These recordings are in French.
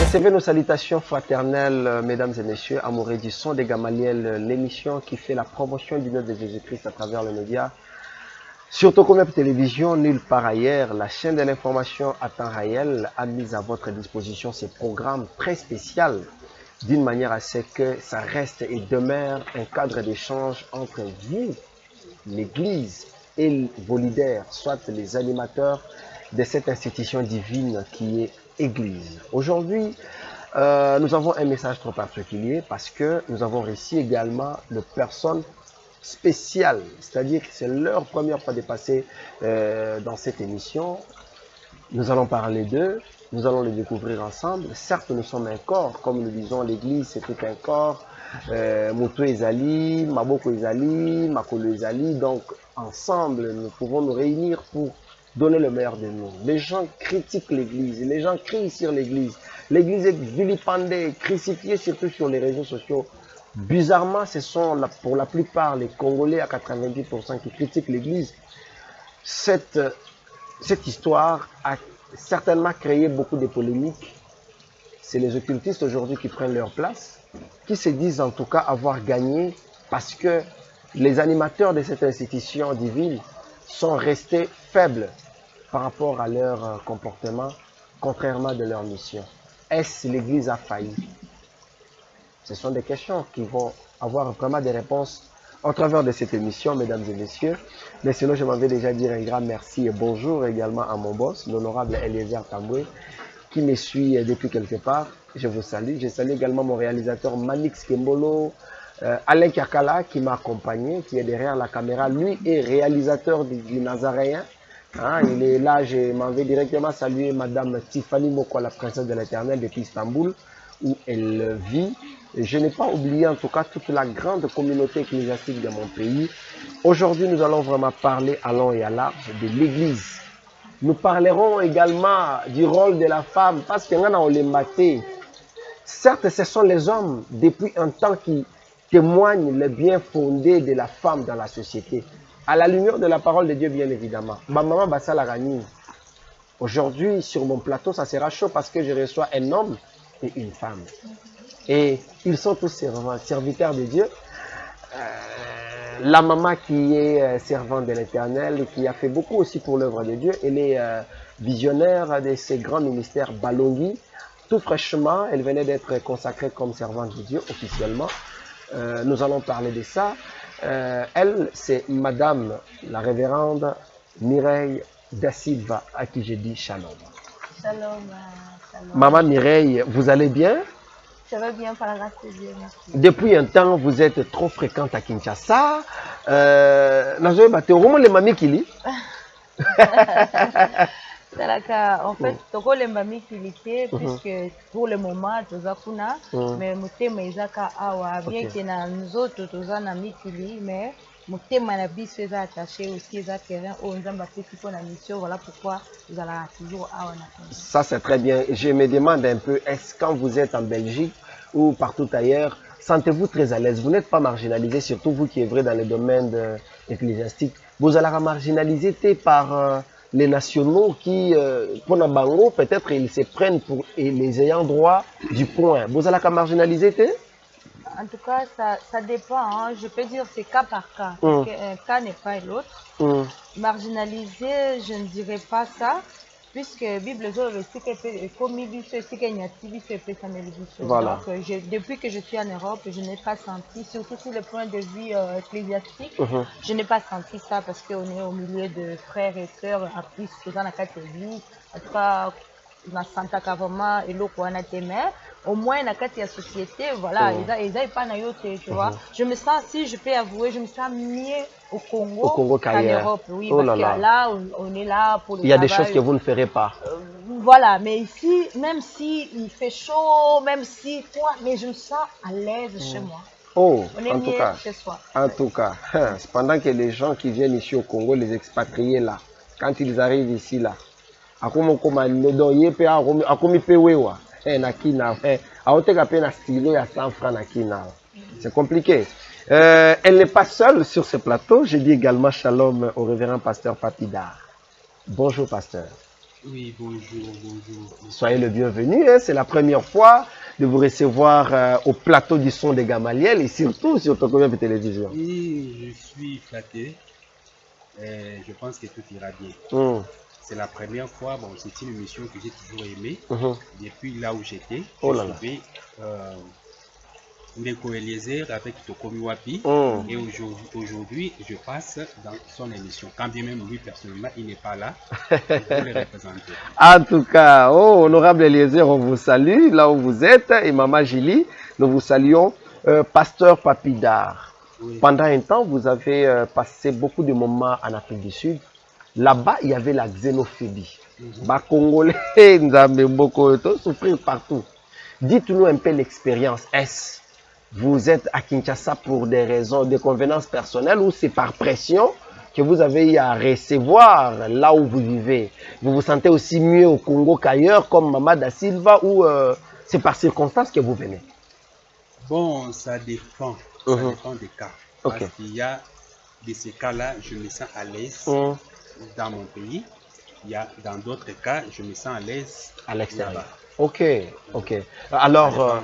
Recevez nos salutations fraternelles, mesdames et messieurs, amoureux du son des Gamaliel, l'émission qui fait la promotion du nom de Jésus-Christ à travers les médias. Sur Tokomep Télévision, nulle part ailleurs, la chaîne de l'information à temps réel a mis à votre disposition ces programmes très spéciaux d'une manière à ce que ça reste et demeure un cadre d'échange entre vous, l'Église, et vos leaders, soit les animateurs de cette institution divine qui est Église. Aujourd'hui, nous avons un message trop particulier parce que nous avons reçu également de personnes spéciales, c'est-à-dire que c'est leur première fois de passer dans cette émission. Nous allons parler d'eux, nous allons les découvrir ensemble. Certes, nous sommes un corps, comme nous disons, l'Église c'est tout un corps. Moto Ezali, Maboko Ezali, Makolo Ezali, donc ensemble nous pouvons nous réunir pour donner le meilleur de nous. Les gens critiquent l'Église, les gens crient sur l'Église. L'Église est vilipendée, crucifiée surtout sur les réseaux sociaux. Bizarrement, ce sont pour la plupart les Congolais à 90% qui critiquent l'Église. Cette histoire a certainement créé beaucoup de polémiques. C'est les occultistes aujourd'hui qui prennent leur place, qui se disent en tout cas avoir gagné parce que les animateurs de cette institution divine sont restés faibles par rapport à leur comportement, contrairement de leur mission. Est-ce que l'Église a failli? Ce sont des questions qui vont avoir vraiment des réponses au travers de cette émission, mesdames et messieurs. Mais sinon, je m'en vais déjà dire un grand merci et bonjour également à mon boss, l'honorable Eliezer Tamboué, qui me suit depuis quelque part. Je vous salue. Je salue également mon réalisateur Manix Kembolo, Alain Kakala qui m'a accompagné, qui est derrière la caméra. Lui est réalisateur du Nazaréen. Hein, il est là, je m'en vais directement saluer Madame Tiffany Moko, la princesse de l'Éternel depuis Istanbul, où elle vit. Et je n'ai pas oublié en tout cas toute la grande communauté ecclésiastique de mon pays. Aujourd'hui, nous allons vraiment parler à long et à large de l'Église. Nous parlerons également du rôle de la femme, parce qu'il y en a on les maté. Certes, ce sont les hommes depuis un temps qui témoignent le bien fondé de la femme dans la société. À la lumière de la parole de Dieu, bien évidemment. Maman Bassala Rani. Aujourd'hui, sur mon plateau, ça sera chaud parce que je reçois un homme et une femme. Et ils sont tous serviteurs de Dieu. La maman qui est servante de l'Éternel et qui a fait beaucoup aussi pour l'œuvre de Dieu, elle est visionnaire de ces grands ministères Balongi. Tout fraîchement, elle venait d'être consacrée comme servante de Dieu officiellement. Nous allons parler de ça. Elle, c'est Madame la révérende Mireille Da Silva, à qui je dis shalom. Shalom, shalom. Maman Mireille, vous allez bien? Ça va bien par la grâce de Dieu, merci. Depuis un temps, vous êtes trop fréquente à Kinshasa. Les mamies qui lit. En fait, toko le mami kilité puisque pour le moment tozakuna mais mutema ezaka awa bien que na nzoto tozana mikili mais mutema na biso eza attaché aussi eza terrain au nzamba peki pour la mission, voilà pourquoi vous allez toujours awa na. Ça c'est très bien. Je me demande un peu, est-ce quand vous êtes en Belgique ou partout ailleurs, sentez-vous très à l'aise? Vous n'êtes pas marginalisé, surtout vous qui œuvrez dans le domaine ecclésiastique. Vous allez marginaliser par les nationaux qui, pour Nabango, peut-être ils se prennent pour les ayants droit du point. Vous allez marginaliser? En tout cas, ça dépend. Hein. Je peux dire c'est cas par cas. Parce qu'un cas n'est pas l'autre. Marginaliser, je ne dirais pas ça. Puisque la Bible dit voilà. Donc, depuis que je suis en Europe, je n'ai pas senti, surtout sur le point de vue ecclésiastique, je n'ai pas senti ça parce qu'on est au milieu de frères et sœurs, en plus, dans la catholique, en tout cas, dans Santa Kavama et l'Okwana Temer. Au moins, dans la société, voilà, ils n'ont pas naïoté, tu vois. Je me sens, si je peux avouer, je me sens mieux au Congo qu'en Europe. Oui, parce que là, on est là pour le travail. Il y a des choses que vous ne ferez pas. Voilà, mais ici, même si il fait chaud, même si quoi, mais je me sens à l'aise chez moi. Oh, on est en tout cas, chez soi. En tout cas, pendant que les gens qui viennent ici au Congo, les expatriés là, quand ils arrivent ici là, c'est compliqué. Elle n'est pas seule sur ce plateau. Je dis également shalom au révérend pasteur Papidar. Bonjour pasteur. Oui, bonjour, bonjour. Soyez le bienvenu, hein. C'est la première fois de vous recevoir au plateau du son des Gamaliel et surtout sur Tokomiap Télévision. Oui, je suis flatté. Je pense que tout ira bien. C'est la première fois, bon, c'est une émission que j'ai toujours aimée. Depuis là où j'étais, je suivais Ndeko Eliezer avec Tokomi Wapi. Et aujourd'hui, je passe dans son émission. Quand bien même lui, personnellement, il n'est pas là pour le représenter. En tout cas, oh, honorable Eliezer, on vous salue là où vous êtes. Et Maman Julie, nous vous saluons. Pasteur Papidar, pendant un temps, vous avez passé beaucoup de moments en Afrique du Sud. Là-bas, il y avait la xénophobie. Les Congolais, nous avons beaucoup souffrir partout. Dites-nous un peu l'expérience. Est-ce vous êtes à Kinshasa pour des raisons de convenance personnelle ou c'est par pression que vous avez eu à recevoir là où vous vivez? Vous vous sentez aussi mieux au Congo qu'ailleurs, comme Maman Da Silva, ou c'est par circonstance que vous venez? Bon, ça dépend. Ça dépend des cas. Parce qu'il y a de ces cas-là, je me sens à l'aise dans mon pays. Il y a dans d'autres cas, je me sens à l'aise à l'extérieur. Ok, ok. Alors,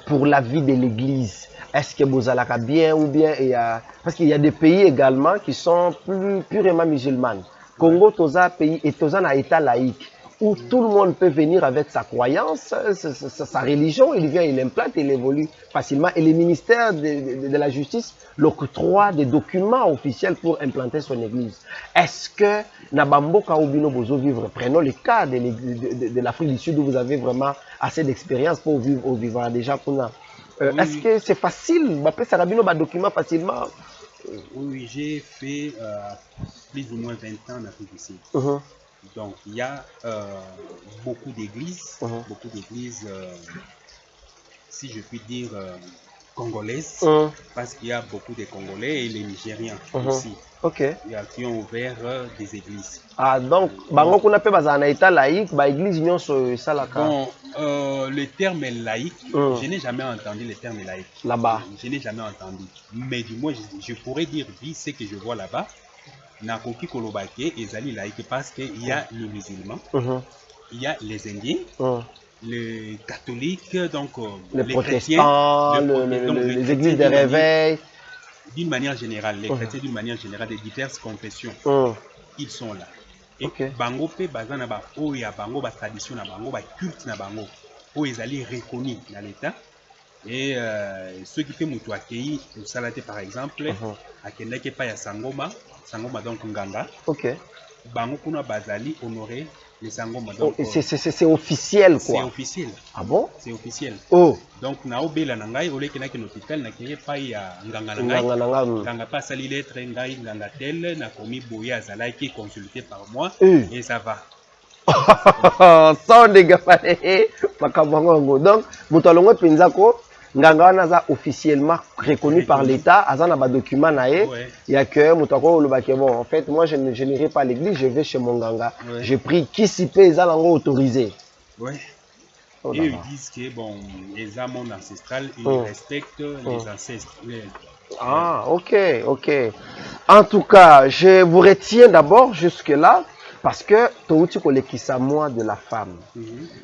pour la vie de l'Église, est-ce que vous allez bien ou bien il y a... Parce qu'il y a des pays également qui sont plus purement musulmans. Congo, Toza, pays et Toza na état laïque, où tout le monde peut venir avec sa croyance, sa religion, il vient, il implante, il évolue facilement. Et les ministères de la justice l'octroient des documents officiels pour implanter son église. Est-ce que Nabamboka Obino Bozo vivre, prenons le cas de l'Afrique du Sud où vous avez vraiment assez d'expérience pour vivre au vivant déjà. Est-ce que c'est facile d'appeler Sarabino un document facilement? Oui, j'ai fait plus ou moins 20 ans en Afrique du Sud. Donc, il y a beaucoup d'églises, si je puis dire, congolaises, parce qu'il y a beaucoup de Congolais et les Nigériens aussi, qui ont ouvert des églises. Ah, donc, bango qu'on appelle un état laïque, bah église union sur ça là. Bon, le terme laïque, je n'ai jamais entendu le terme laïque. Là-bas. Je n'ai jamais entendu. Mais du moins, je pourrais dire, ce que je vois là-bas, Nakoki Kolobake et Zali laïque, parce qu'il y a les musulmans, il y a les Indiens, les catholiques, donc les protestants, les églises de réveil. D'une manière générale, les chrétiens d'une manière générale, des diverses confessions, ils sont là. Et bango pe bazana ba oya bango ba tradition na bango ba culte na bango o ezali reconnu dans l'état. Et ceux qui fait mutu accueilli au salate par exemple akendaki pa ya Sangoma donc nganga. Bango kuna bazali honoré les Sangoma donc c'est officiel quoi. C'est officiel. Ah bon? C'est officiel. Donc na obela na ngai oleki na hôpital na keye pa ya nganga na ngai. Nganga pa sali lettre ngai nganga tel na komi boya azalaki consulté par moi et ça va. Sans dégâts makambango. Donc mutalongo penzako nganga wana officiellement reconnu par l'État, azana ba document nae, il y a que mutako lobake bon en fait moi je n'irai pas à l'église, je vais chez mon nganga. J'ai pris qui s'y peut ezalango autorisé. Et ils disent que bon, les amants ancestrales, ils respectent les ancêtres. Ah, ok, ok. En tout cas, je vous retiens d'abord jusque-là parce que Touti Kolekisa mois de la femme.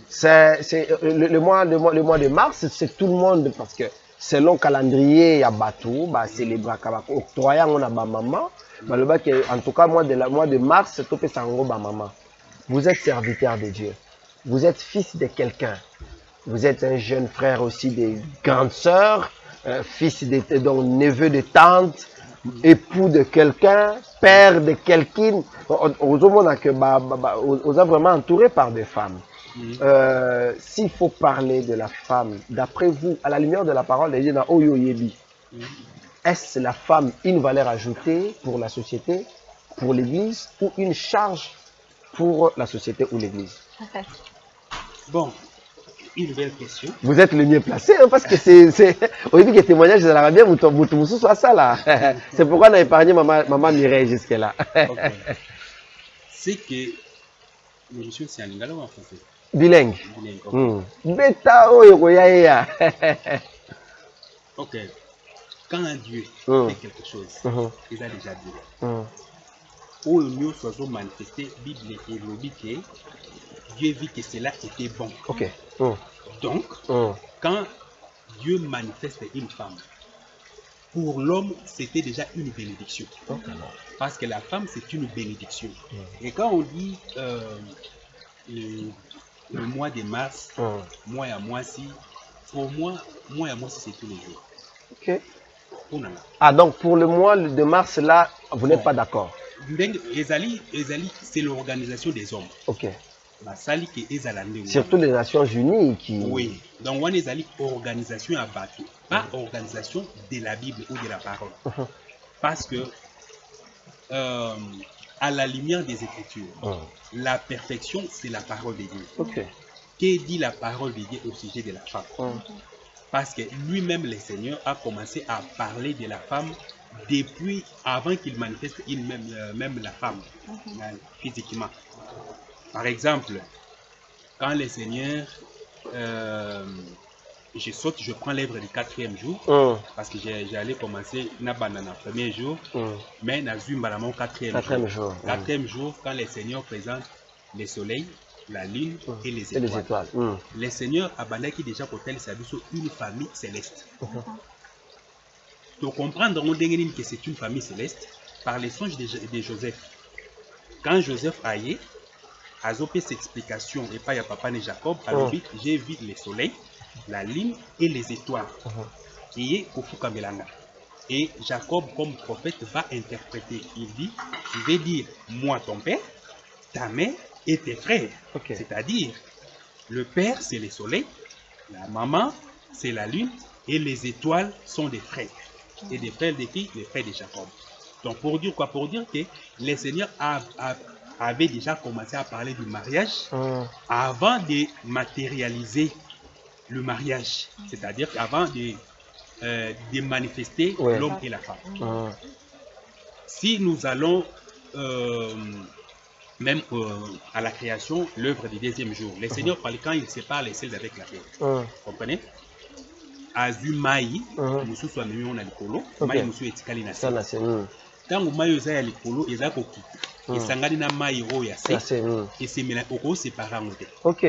C'est le mois de mars, c'est tout le monde parce que selon le calendrier, il y a Batou, bah célébrer octroyant on a ba maman. En tout cas, mois de mars, tout peut s'engo ba maman. Vous êtes serviteur de Dieu. Vous êtes fils de quelqu'un. Vous êtes un jeune frère aussi des grandes sœurs, fils de donc neveu de tante, époux de quelqu'un, père de quelqu'un. On a vraiment entouré par des femmes. S'il faut parler de la femme, d'après vous, à la lumière de la parole de Dieu dans Oyo Yebi, est-ce la femme une valeur ajoutée pour la société, pour l'Église, ou une charge pour la société ou l'Église? Bon, une belle question. Vous êtes le mieux placé, hein, parce que c'est au début que témoignage de l'Arabien, vous soit ça là. C'est pourquoi on a épargné maman Mireille jusque-là. C'est que je suis aussi en lingala ou en français? Bilingue. Beta ok. Quand un Dieu fait quelque chose, il a déjà dit. où nous sommes manifestés, Bible et lobique, Dieu vit que cela était bon. Ok. Donc, quand Dieu manifeste une femme, pour l'homme, c'était déjà une bénédiction. Parce que la femme, c'est une bénédiction. Et quand on dit le mois de mars, mois à mois-ci, pour moi, mois à mois-ci, c'est tous les jours. Ok. Ah, donc pour le mois de mars, là, vous n'êtes pas d'accord? Ezali, c'est l'organisation des hommes. Ok. Surtout les Nations Unies qui... Oui. Donc, on est organisation à Batou, pas organisation de la Bible ou de la parole. Parce que, à la lumière des Écritures, la perfection, c'est la parole de Dieu. Ok. Que dit la parole de Dieu au sujet de la femme? Parce que lui-même, le Seigneur, a commencé à parler de la femme depuis avant qu'il manifeste même la femme physiquement. Par exemple, quand le Seigneur, je prends l'œuvre du 4e jour, parce que j'allais commencer na banana premier jour, mais na zumba mon 4e jour. 4e jour, quand le Seigneur présente le soleil, la lune et les étoiles. Le Seigneur a bandaki déjà pour tel service une famille céleste. Pour comprendre que c'est une famille céleste, par les songes de Joseph. Quand Joseph a eu cette explication et pas ya papa ni Jacob, j'ai vu le soleil, la lune et les étoiles. Qui est Kofuka Melanga. Et Jacob, comme prophète, va interpréter. Il dit, je vais dire, moi ton père, ta mère et tes frères. C'est-à-dire, le père c'est le soleil, la maman c'est la lune et les étoiles sont des frères. Et des frères de qui? Les frères de Jacob. Donc pour dire quoi? Pour dire que le Seigneur avait déjà commencé à parler du mariage avant de matérialiser le mariage. C'est-à-dire avant de manifester l'homme et la femme. Si nous allons même à la création, l'œuvre du 2e jour, le Seigneur parlait quand il sépare les ciels avec la terre. Vous comprenez? Azumai, musu soit mimi on a likolo, mai musu etikali na se. Tango mai oza ya likolo eza kokita. Esangani na mai o ya se. Et c'est mena oko séparer ngote. OK.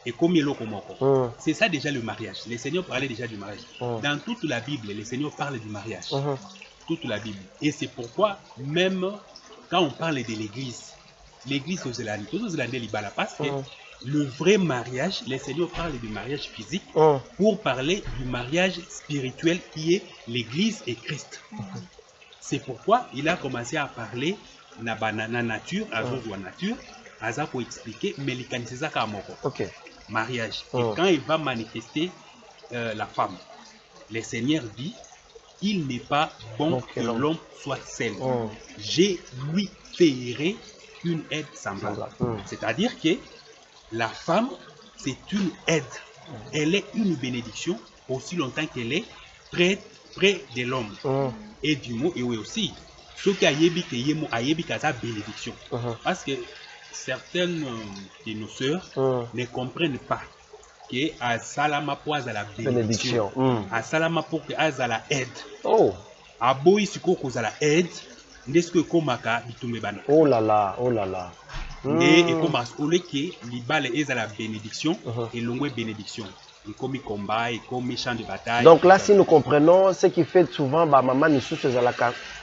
Et comme eloko moko. C'est ça déjà le mariage. Le Seigneur parlait déjà du mariage. Dans toute la Bible, le Seigneur parle du mariage. Toute la Bible. Et c'est pourquoi même quand on parle de l'église aux Zélande, tous les Zélandais libala parce que le vrai mariage, le Seigneur parle du mariage physique pour parler du mariage spirituel qui est l'Église et Christ. C'est pourquoi il a commencé à parler de la nature, à nature, pour expliquer, mais il mariage. Et quand il va manifester la femme, le Seigneur dit, il n'est pas bon que l'homme soit seul. Je lui ferai une aide semblable. C'est-à-dire que la femme, c'est une aide. Elle est une bénédiction aussi longtemps qu'elle est près de l'homme. Et du mot, et oui aussi, ce qui a sa bénédiction. Parce que certaines de nos sœurs ne comprennent pas que à Salama pour à la bénédiction. À Salama pour que à la aide. À Boï, ce qu'on a la aide, n'est-ce que comme à Bitumbebana. Oh là là, oh là là. Mais et comme à ce que l'ibale est à la bénédiction et l'ongwe bénédiction. Et comme il combat, et comme il champ de bataille. Donc là, si nous comprenons, ce qui fait souvent, maman nous soucie à la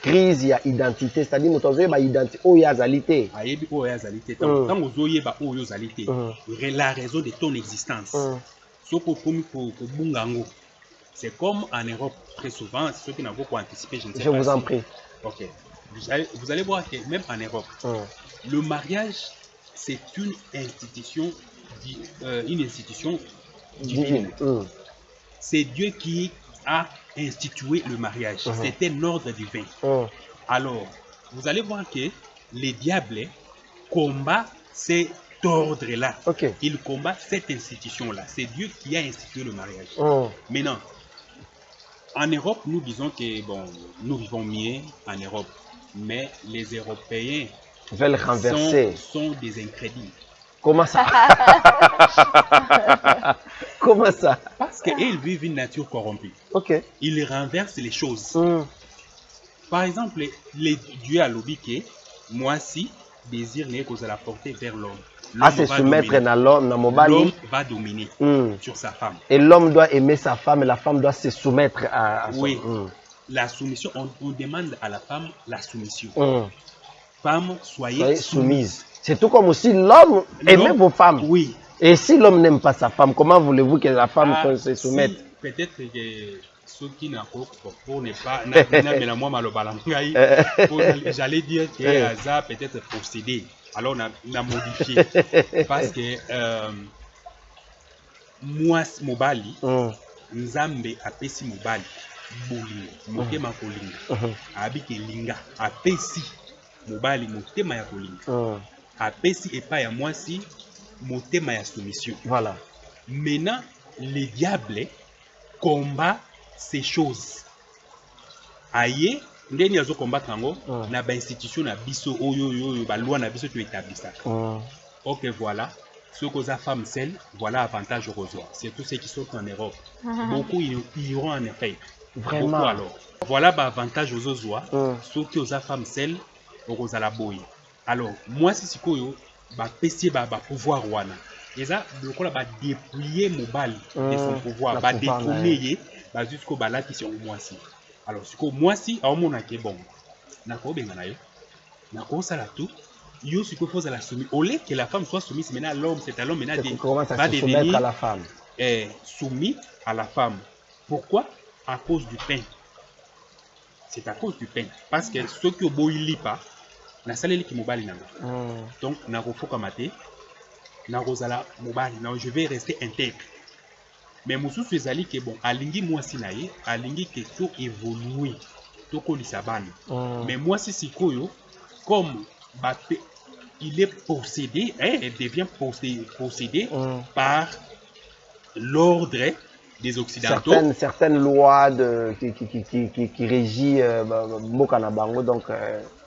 crise, il y a identité, c'est-à-dire nous avons une identité, il y a zalité. Quand vous avez une zalité, la raison de ton existence. C'est comme en Europe, très souvent, ceux qui n'ont pas anticipé, je ne sais pas. Je vous en prie. Ok. Vous allez voir que même en Europe, le mariage, c'est une institution divine. C'est Dieu qui a institué le mariage. C'est un ordre divin. Alors, vous allez voir que les diables combattent cet ordre-là. Il combat cette institution-là. C'est Dieu qui a institué le mariage. Maintenant, en Europe, nous disons que bon, nous vivons mieux en Europe. Mais les Européens veulent renverser. Sont des incrédules. Comment ça? Comment ça? Parce qu'ils vivent une nature corrompue. Ils renversent les choses. Par exemple, les dieux à l'obéké, moi si désir n'est qu'aux la porter vers l'homme. À se soumettre à l'homme, l'homme va dominer sur sa femme. Et l'homme doit aimer sa femme et la femme doit se soumettre à son... Oui, la soumission, on demande à la femme la soumission. Femme, soyez soumise. C'est tout comme aussi l'homme aimez vos femmes. Oui. Et si l'homme n'aime pas sa femme, comment voulez-vous que la femme se soumette? Peut-être que ceux qui n'ont pas, pour ne pas, j'allais dire que hasard peut-être possédé. Alors on a modifié. Parce que moi, Mobali, Nzambe apesi Mobali, Bolingo, Motema Kolinga, Abike Linga, apesi Mobali, Motema ya Kolinga, apesi Epa ya Mwasi, Motema ya soumission. Voilà. Maintenant, le diable combat ces choses. Aïe, ndeni azo combattre yango na ba institution na biso oyo ba loi na biso tu établissa. OK, voilà. Ceux qui ont femme seule, voilà avantage aux autres. C'est tous ceux qui sont en Europe. Beaucoup iront en effet. Vraiment. Beaucoup alors. Voilà bah avantage aux autres. Ceux qui ont femme seule, aux la boy. Alors, moi si c'est quoi bah pessier bah pouvoir wana. Et ça, le coup là bah dépouiller mobile de son pouvoir, bah détourner bah jusqu'au bah là qui sont moi si. Alors, ce que moi si à mon aké bon. Nako benga na yo. Nako sala tout. Yo ce qu'il faut c'est la soumise. Au lieu que la femme soit soumise, maintenant l'homme, c'est à l'homme maintenant va devenir à la femme. Soumis à la femme. Pourquoi? À cause du pain. C'est à cause du pain. Parce que ceux qui ne pas, na saleli qui mobali nanga. Donc na refo kamate, na rozala mobali, na je vais rester intègre. Mais musu ezali que bon, alingi moi si naye, alingi que tout évoluer. Toko lisabani. Mais moi si sikoyo comme il est possédé, elle devient possédé par l'ordre des Occidentaux. Certaines lois qui régissent Mokana Bango. Donc,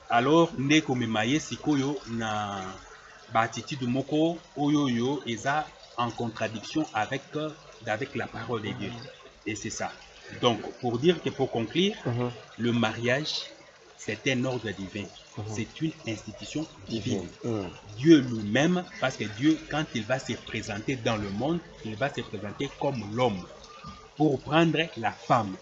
alors, Neko Memaye Sikoyo na attitude Moko Oyoyo est en contradiction avec la parole de Dieu. Et c'est ça. Donc, pour dire que pour conclure, le mariage, c'est un ordre divin. C'est une institution divine. Dieu lui-même, parce que Dieu, quand il va se présenter dans le monde, il va se présenter comme l'homme pour prendre la femme.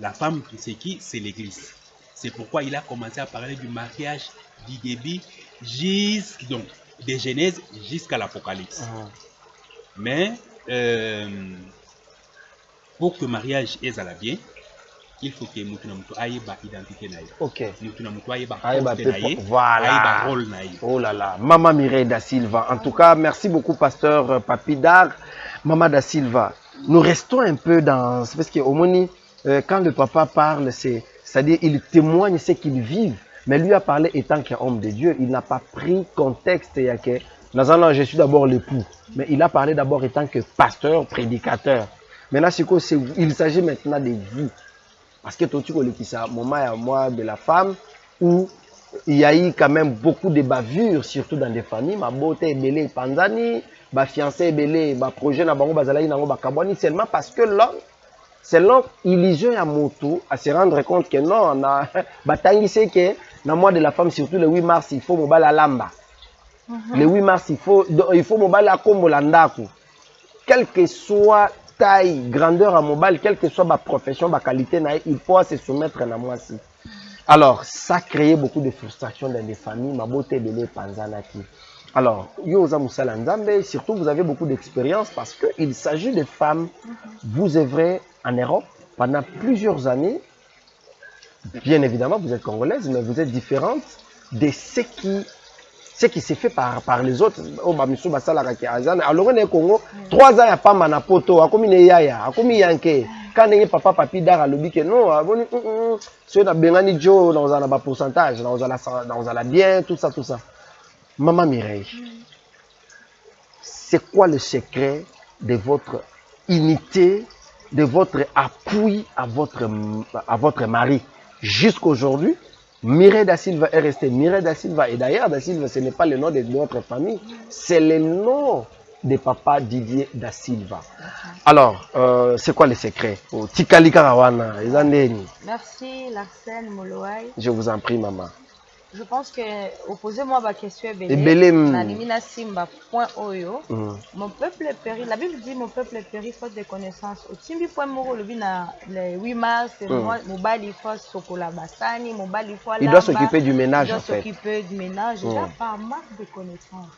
La femme, c'est qui? C'est l'Église. C'est pourquoi il a commencé à parler du mariage, du début, donc, de Genèse jusqu'à l'Apocalypse. Mais, pour que le mariage est à la bien, il faut que Moutouna Moutou aille ba identité naïe. OK. Moutouna Moutou aille ba voilà. Rôle naïe. Oh là là. Maman Mireille da Silva. En tout cas, merci beaucoup, pasteur Papidar. Maman da Silva. Nous restons un peu dans... Parce qu'au moins, quand le papa parle, c'est-à-dire il témoigne ce qu'il vit. Mais lui a parlé étant qu'homme de Dieu. Il n'a pas pris contexte. Il y a que... je suis d'abord l'époux. Mais il a parlé d'abord étant que pasteur, prédicateur. Maintenant, il s'agit maintenant de vous. Parce que tout le moment à moi de la femme où il y a eu quand même beaucoup de bavures, surtout dans des familles. Ma beauté est belée, Panzani, ma fiancée est belée, ma projet n'a pas de seulement parce que l'homme, c'est l'homme illusion à moto à se rendre compte que non, on a batangi c'est que dans le mois de la femme, surtout le 8 mars, il faut mobile à lamba. Le 8 mars, il faut mobile à Kombolandaku. Quel que soit taille, grandeur à mobile, quelle que soit ma profession, ma qualité, il faut se soumettre à moi aussi. Alors, ça crée beaucoup de frustration dans les familles. Ma beauté de l'Epanzanaki. Alors, surtout vous avez beaucoup d'expérience parce qu'il s'agit de femmes. Vous œuvrez en Europe pendant plusieurs années. Bien évidemment, vous êtes congolaise, mais vous êtes différente de ce qui s'est fait par les autres. Alors, on est au Congo, 3 ans, il n'y a pas de poto, il y a quand il y a papa, papi, d'art, à l'objet que non, si on a bien Joe dans un pourcentage, dans un bien, tout ça. Maman Mireille, c'est quoi le secret de votre unité, de votre appui à votre mari jusqu'aujourd'hui? Mireille da Silva est restée Mireille da Silva. Et d'ailleurs, da Silva, ce n'est pas le nom de notre famille, c'est le nom de papa Didier da Silva. Alors, c'est quoi le secret? Merci, Larsen Moloai. Je vous en prie, maman. Je pense que opposez-moi ma question est simba point oyo. Mon peuple périt. La Bible dit mon peuple périt faute de connaissances. Au timbi point moro le bina le 8 mars moi mobali fois sokola basani mobali fois. Il doit s'occuper du ménage en fait. Il doit s'occuper du ménage déjà par manque de connaissances.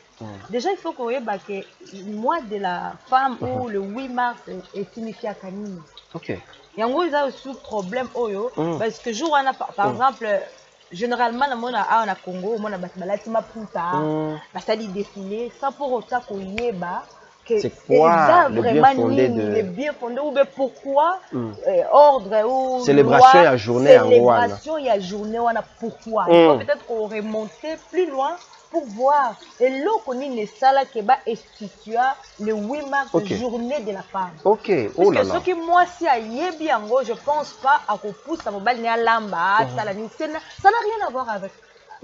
Déjà il faut qu'on ait que le mois de la femme ou le 8 mars est signifié à Kanini. OK. Et en gros ils ont aussi problème oyo parce que jour on a par exemple généralement on a Congo on a balati maputa basali défilé sans pour autant qu'on yeba que c'est quoi le bien fondé de le bien fondé ou bien pourquoi ordre ou célébration à journée en célébration il y a journée on a pourquoi il faut peut-être qu'on remonter plus loin pour voir et là qu'on est ça là qui va instituer le 8 mars journée de la femme. OK. Oh là là. Parce que ce qui moi si à yebiango je pense pas à qu'on pousse à mobile à lamba ça n'a rien à voir avec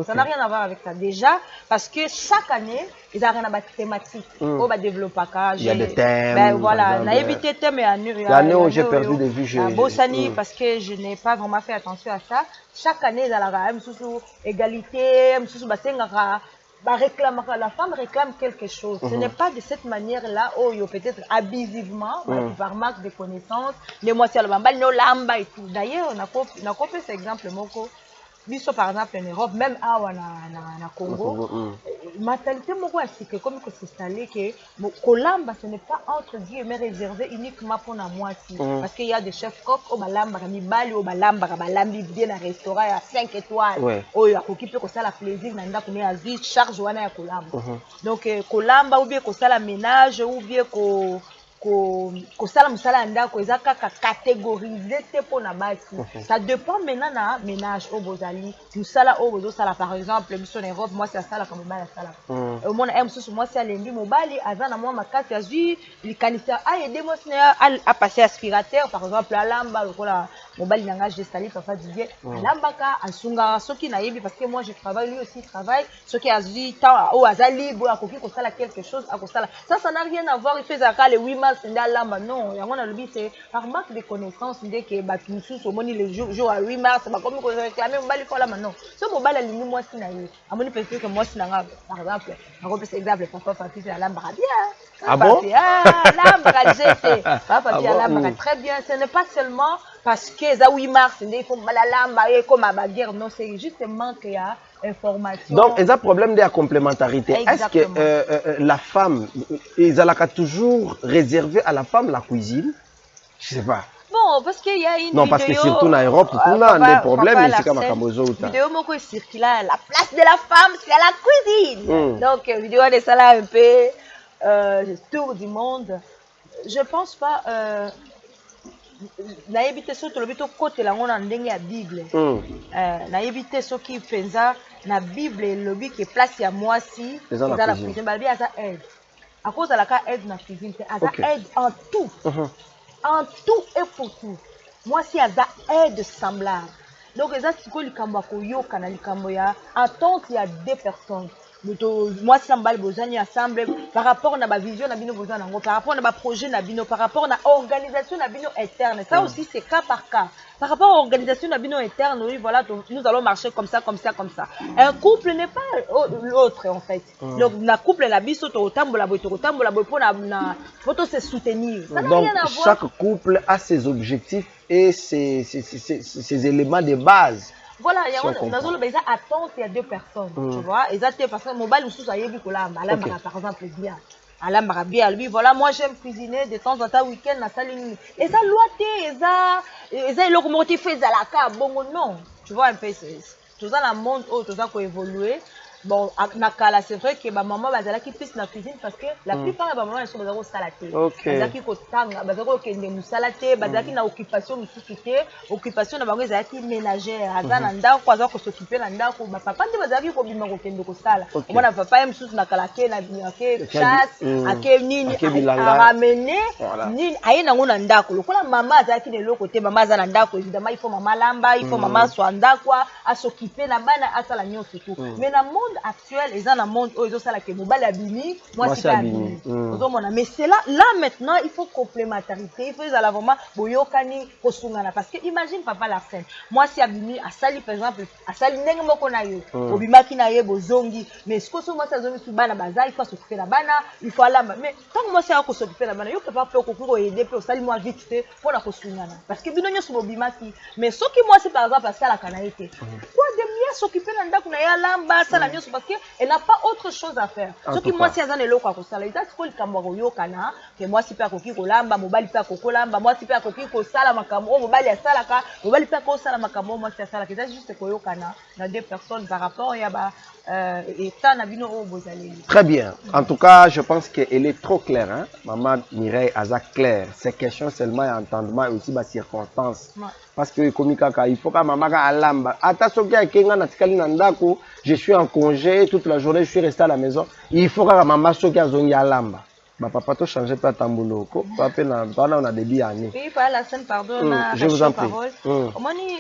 ça n'a rien à voir avec ça déjà parce que chaque année ils ont rien à battre thématique on va développer il y a des thèmes ben voilà on a évité thème et l'année où j'ai perdu de vue Bossani parce que je n'ai pas vraiment fait attention à ça chaque année dans la même sous égalité sous basengara la femme réclame quelque chose. Ce n'est pas de cette manière-là, peut-être abusivement, par manque de connaissances, les moitiés de l'ambal, nos lamba et tout. D'ailleurs, on a fait cet exemple, Moko. Par exemple, en Europe, même à Congo, mentalité c'est que comme c'est installé que Kolamba, ce n'est pas entre guillemets réservé uniquement pour la moitié. Parce qu'il y a des chefs coq au Balamba, Bali, au Balamba, Balambi, bien un restaurant à 5 étoiles. Oh, il y a qui peut ça la plaisir, n'a qu'on est à vie, charge ou à Kolamba. Donc, Kolamba, ou bien qu'on ça la ménage, ou bien qu'on kosala musala ndako ezaka catégorisé te pona basi ça dépend maintenant na ménage au bozali musala au bozo sala par exemple biso en Europe moi c'est sala comme mobali sala au monde aime sous moi c'est lendi mobali azana moi makati azui likanisa aider moi à passer aspirateur par exemple alamba lokola mobali nangage de sali papa Didier alambaka asunga soki na yebi parce que moi je travaille lui aussi travaille soki azui temps au azali bo akoki kosala quelque chose akosala ça n'a rien à voir il fait ça le 8 mars ndalamba non yango na lobi c'est par manque de connaissances dès que batusu au moni le jour à 8 mars ba comme ko réclamer mobali kola maintenant ce mobali alingi moi si na ye amoni peut-être que moi si na par exemple on peut exemple papa Patrice alamba bien ah bon alamba j'étais papa Patrice alamba très bien ce n'est pas seulement parce que ça 8 mars il faut malalamba et comme à guerre non c'est justement qu'il y a information. Donc, il y a un problème de complémentarité. Est-ce que la femme, ils ont toujours réservé à la femme la cuisine? Je ne sais pas. Bon, parce qu'il y a une non, vidéo... parce que surtout en Europe, tout le monde a des problèmes ici comme à Kamozo. Vidéo qui circule, la place de la femme, c'est à la cuisine. Donc, vidéo de ça là un peu tour du monde. Je pense pas... naïbité surtout le bito côté là on a ndenge ya Bible naïbité ce qui penza na Bible le bi que place ya moi si dans la cuisine balbi asa aide à cause de la cas aide na cuisine asa aide en tout et pour tout moi si asa aide semblable donc eza siko likambo ko yoka na likambo ya attente ya deux personnes moi si sambal bozani ensemble par rapport à ma vision na bino bozani nango par rapport à ma projet na bino par rapport à organisation na bino interne ça aussi c'est cas par cas par rapport à organisation na bino interne oui voilà nous allons marcher comme ça un couple n'est pas l'autre en fait donc na couple na biso to tambola boy pour na photo se soutenir ça n'a rien à voir chaque couple a ses objectifs et ses éléments de base. Voilà, il y a attente, il y a deux personnes, tu vois. Et ça, parce que mon mobile, sous aïe, par exemple, bien. Alambara bien, lui, voilà, moi j'aime cuisiner de temps en temps, week-end, na saline. Et ça, loité, et ça, locomotive fait à la carte, bon, non. Tu vois, un peu, tout ça, dans le monde, tout ça, qui évolué. Bon, c'est vrai que ma maman bazala qui pisse la cuisine parce que la plupart de ma maman elles sont bazala au salaté. Bazala qui kotanga, bazala au kende musalaté, bazala qui na occupation mususuté, occupation na bango bazala qui ménagère, azana ndako kwaza ko s'occuper na ndako, ba papa ndi bazala qui ko bima ko kende ko sala. Mwana papa ya mususu na kalake na binake chasse, ake nini a ramener nini ayena ngona ndako. Lokola maman azala qui ne lokote maman azana ndako évidemment il faut maman lamba, il faut maman soit ndako à s'occuper na bana asala nyonso tout. Mais na monde actuel, ils ont un monde où ils ont ça là que mobile abimi, moi c'est pas abimi. Mais c'est là maintenant, il faut complémentarité, il faut aller vraiment boyokani kosungana parce que imagine papa la scène. Moi si abimi à sali par exemple, à sali ndenge moko na yo, obimaki na ye bozongi, mais ce que so moi ça zongi su bana baza, il faut s'occuper la bana, il faut aller mais tant que moi c'est à s'occuper la bana, yo peut pas faire kokoko aider pour sali moi vite fait pour la kosungana parce que bino nyoso bobimaki, mais ce qui moi c'est par exemple à ça la kanaïté. Quoi de mieux s'occuper dans ndako na ya lamba ça la nyoso parce que elle n'a pas autre chose à faire. Ce qui moi c'est azana eloko akosala, ita ko likambo koyokana que moi si pe akoki kolamba, mobali pe akokolamba, moi si pe akoki kosala makambo, mobali asalaka, mobali pe akosala makambo, moi si asalaka, c'est juste koyokana dans deux personnes par rapport ya ba Très bien. En tout cas, je pense qu'elle est trop claire. Hein? Maman Mireille Aza claire. Ces questions seulement entendement et aussi ma circonstance. Parce que comme il faut que maman alamba. Attention je suis en congé toute la journée, je suis resté à la maison. Il faut que maman soit alamba. Ma papa to changer pas tamboulot. Papa on a des billes années. Oui, par la scène pardon. Je vous en prie. Moni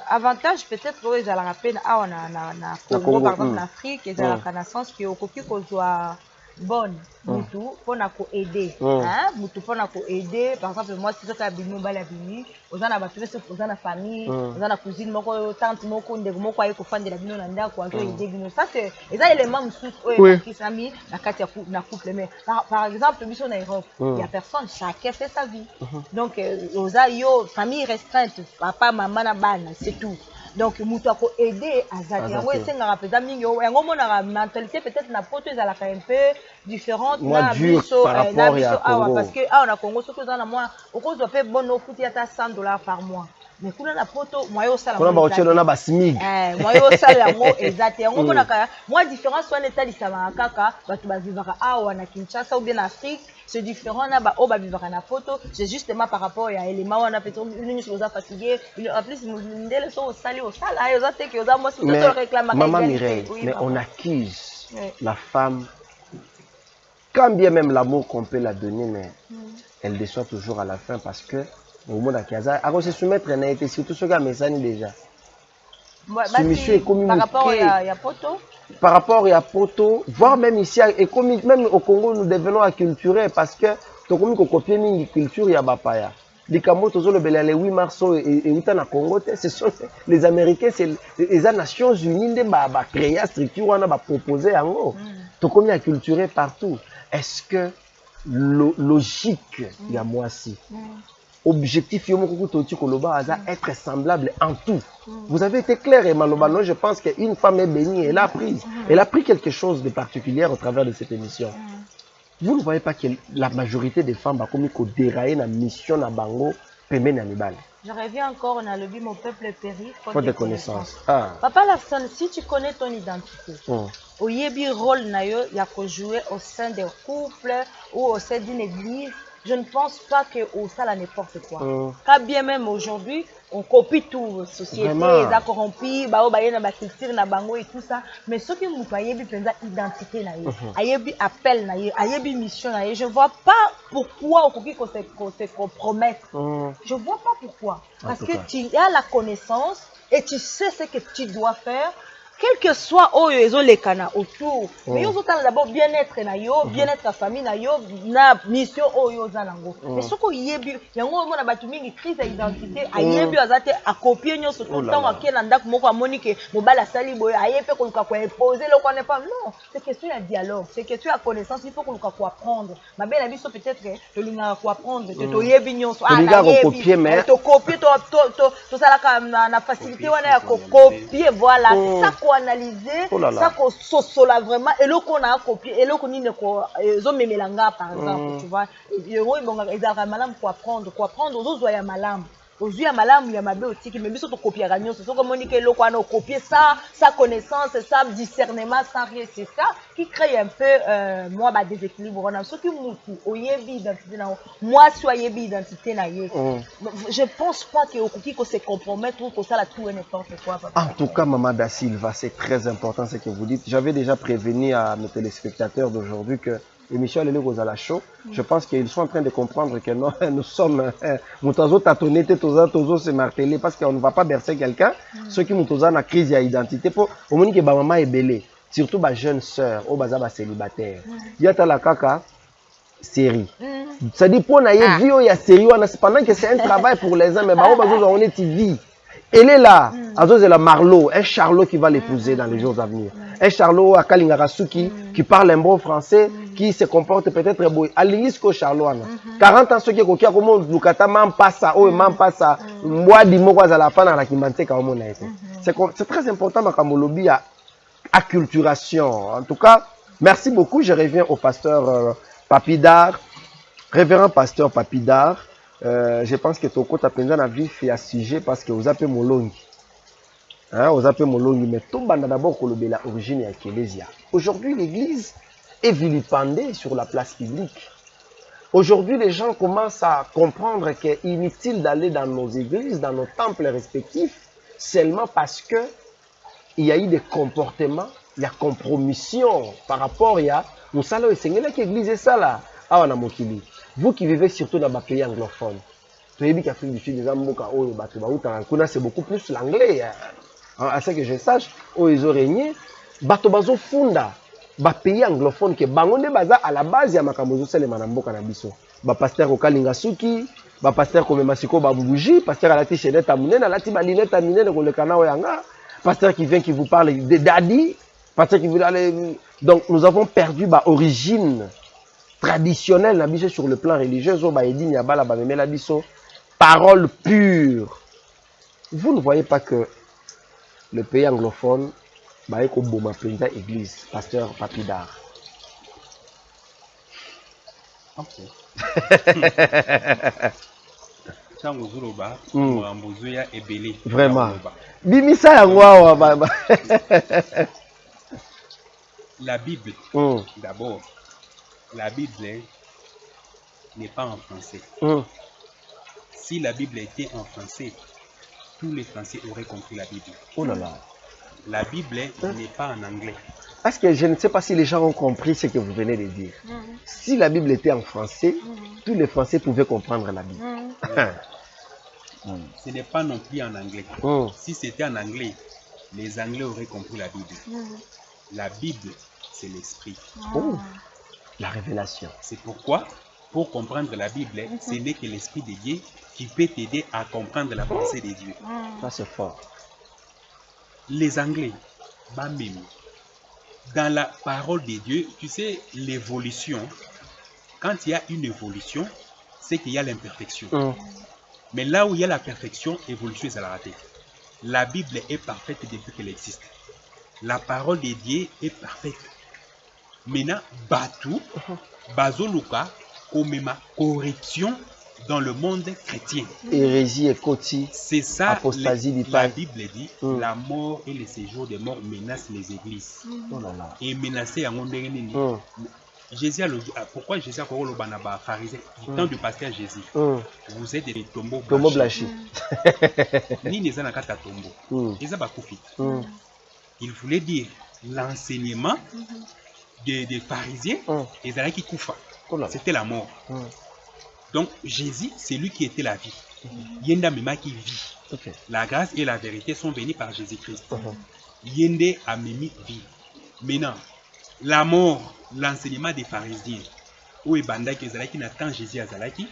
avantage peut-être que ils allaient rappeler ah on a Congo par exemple en Afrique ils allaient connaissance que au coquille qu'on soit bonne mutu pour na ko aider hein mutu pour na ko aider par exemple moi si ça bini bala bini ozana ba tuse ozana famille ozana cousine moko tante moko ndeko moko ayi ko fande la bino na ndako azo aider bino ça c'est les éléments mususu qui sami na kati na couple mais par exemple biso na Europe il y a personne chacun fait sa vie donc oza yo famille restreinte papa maman na bana c'est tout. Donc, mutu ko aider à Zati. Yango esenga rapeza mingi yango mona mentalité peut-être na poto ezalaka un peu différente na biso na biso awa parce que ah on a Congo surtout dans la moi au cause doit faire bon okuti ata $100 par mois. Mais kuna na poto moyo sala kuna ba otelo na ba smig moyo sala yango Zati. Yango mona ka moi différence soit l'état lisama kaka batu ba vivaka awa na Kinshasa ou bien en Afrique. C'est différent là bas au bas vivre na photo c'est justement par rapport à éléments on a peut-être une chose à fatiguer en plus nous les sont au sali au sala ils ont été que aux moi mais maman Mireille mais on accuse la femme quand bien même l'amour qu'on peut la donner mais elle déçoit toujours à la fin parce que au monde à Kaza à se soumettre n'a été surtout ce gars mais ça ni déjà soumission est communiquée par rapport à photo. Par rapport à Poto, voire même ici, et même au Congo, nous devenons acculturés parce que tu as copié une culture, il y a Bapaya. Les Kamoto, le 8 mars, et au Congo, ce sont les Américains, c'est les Nations Unies qui ont créé la structure, on a proposé en haut. Tu as acculturé partout. Est-ce que logique, il y a moi aussi? Objectif être semblable en tout. Vous avez été clair et Malobano, je pense qu'une femme est bénie, elle a pris quelque chose de particulier au travers de cette émission. Vous ne voyez pas que la majorité des femmes a commis qu'au dérailler la mission na bango pembe na mibale. Je reviens encore, on a le dit mon peuple périt. Faute de connaissances. Papa Larson, si tu connais ton identité, au yebi rôle na yo ya ko jouer au sein des couples ou au sein d'une église. Je ne pense pas que ça là n'importe quoi. Quand bien même aujourd'hui, on copie tout, société, les a corrompus, ba culture na bango et tout ça. Mais ce qui nous voyez bien identité na yo, ayebi appel na yo, ayebi mission na yo. Je vois pas pourquoi on copie qu'on se compromette. Je vois pas pourquoi. Parce que tu as la connaissance et tu sais ce que tu dois faire. Quel que soit où ils ont les canaux autour, mais ils ont d'abord bien-être na yo, bien-être la famille na yo, na mission où ils ont nango. Mais ce qu'on y est bien, il y a un moment où on a crise d'identité, ayebi azate a copier nyo sur tout le temps à na ndak moko amoni que mobala sali boy ayebi qu'on ka imposer le connaît pas non, c'est question de dialogue, c'est question de connaissance, il faut qu'on ka apprendre. Ma belle ami so peut-être que linga ko apprendre, to yebi nyo so copier mais to copier to ça la na facilité on a copier voilà, ça analyser ça qu'on sosola vraiment et là qu'on a copié et là qu'on ne zo memelanga par exemple tu vois et bon ils ont malam pour apprendre aux autres ya malam aux yeux malam ya mabe aussi mais biso to copier gagnon c'est comme on dit que là qu'on a copié ça sa connaissance ça discernement ça rien c'est ça qui crée un peu moi ba déséquilibre on a ce qui mutu oyebi identité na moi soyez bi identité na ye je pense pas que okoki ko se compromettre ou ko ça la tout et n'importe quoi papa. En tout cas maman Da Silva c'est très important ce que vous dites. J'avais déjà prévenu à mes téléspectateurs d'aujourd'hui que l'émission est aux à la show. Je pense qu'ils sont en train de comprendre que non, nous sommes Moutazo tâtonné, Tozo se marteler parce qu'on ne va pas bercer quelqu'un. Ceux qui Moutazo na crise d'identité pour au moins que maman est belé. surtout les jeunes sœurs, aux célibataires. Il y a la kaka série. C'est-à-dire pour na vie il y a série pendant que c'est un travail pour les hommes mais on est vie. Elle est là, c'est la Marlot, un Charlot qui va l'épouser dans les jours à venir. Un Charlot à Kalingarasuki qui parle un bon français, qui se comporte peut-être beau. À l'Ingisco Charlot, 40 ans, ceux qui ont comme Lukata Mampasa, oh Mampasa, moi d'Imo à la fin à la Kimante comme c'est très important ma Kamolobi à acculturation. En tout cas, merci beaucoup. Je reviens au pasteur Papidar, révérend pasteur Papidar. Je pense que Toko Tapenza n'a vu fait à sujet parce que vous appelez Molongi. Hein, vous appelez Molongi, mais tout le monde d'abord colobé la origine à Kélésia. Aujourd'hui, l'église est vilipendée sur la place publique. Aujourd'hui, les gens commencent à comprendre qu'il est inutile d'aller dans nos églises, dans nos temples respectifs, seulement parce que il y a eu des comportements, il y a compromission par rapport à nous salons et Seigneur l'église est ça là. Ah, on a mokili. Vous qui vivez surtout dans les pays anglophones, c'est beaucoup plus l'anglais. À ce que je sache, ils ont régné. Batobazo funda, les pays anglophones, que Bangonde Baza à la base, il y a Makamozo Selemanambo Kanabiso. Pasteur Okalingasuki, pasteur Komemasiko Babouji, pasteur Alati Chenet Amounen, Alati Balinette Aminen, le Kanao Yanga, pasteur qui vient qui vous parle de Daddy, pasteur qui vous parle. Donc nous avons perdu l'origine traditionnelle sur le plan religieux, parole pure. Vous ne voyez pas que le pays anglophone, église, pasteur Papidar. Ok. Vraiment. Bimisa la Bible, d'abord, la Bible n'est pas en français. Si la Bible était en français, tous les Français auraient compris la Bible. Oh là là. La Bible n'est pas en anglais. Parce que je ne sais pas si les gens ont compris ce que vous venez de dire. Si la Bible était en français, tous les Français pouvaient comprendre la Bible. Ce n'est pas non plus en anglais. Si c'était en anglais, les Anglais auraient compris la Bible. La Bible, c'est l'esprit. La révélation. C'est pourquoi, pour comprendre la Bible, ce n'est que l'esprit de Dieu qui peut t'aider à comprendre la pensée de Dieu. Ça, c'est fort. Les Anglais, dans la parole de Dieu, tu sais, l'évolution, quand il y a une évolution, c'est qu'il y a l'imperfection. Mais là où il y a la perfection, évolution est ratée. La Bible est parfaite depuis qu'elle existe. La parole de Dieu est parfaite. Maintenant, Batou, Bazoluka, Komema, correction dans le monde chrétien. Hérésie et Koti. C'est ça, apostasie la Bible dit, la mort et le séjour des morts menacent les églises. Et menacer à Jésus a le dit, pourquoi Jésus a dit aux pharisiens, du temps du pasteur Jésus, vous êtes des tombeaux blanchis. Ni les anakata tombeau. Il voulait dire l'enseignement des pharisiens et des qui koufa. C'était la mort. Donc Jésus, c'est lui qui était la vie. Yenda Mima qui vit. La grâce et la vérité sont venues par Jésus-Christ. Yende a mimi vie. Maintenant, la mort, l'enseignement des pharisiens, où est banda qui est n'attend Jésus à Zalaki,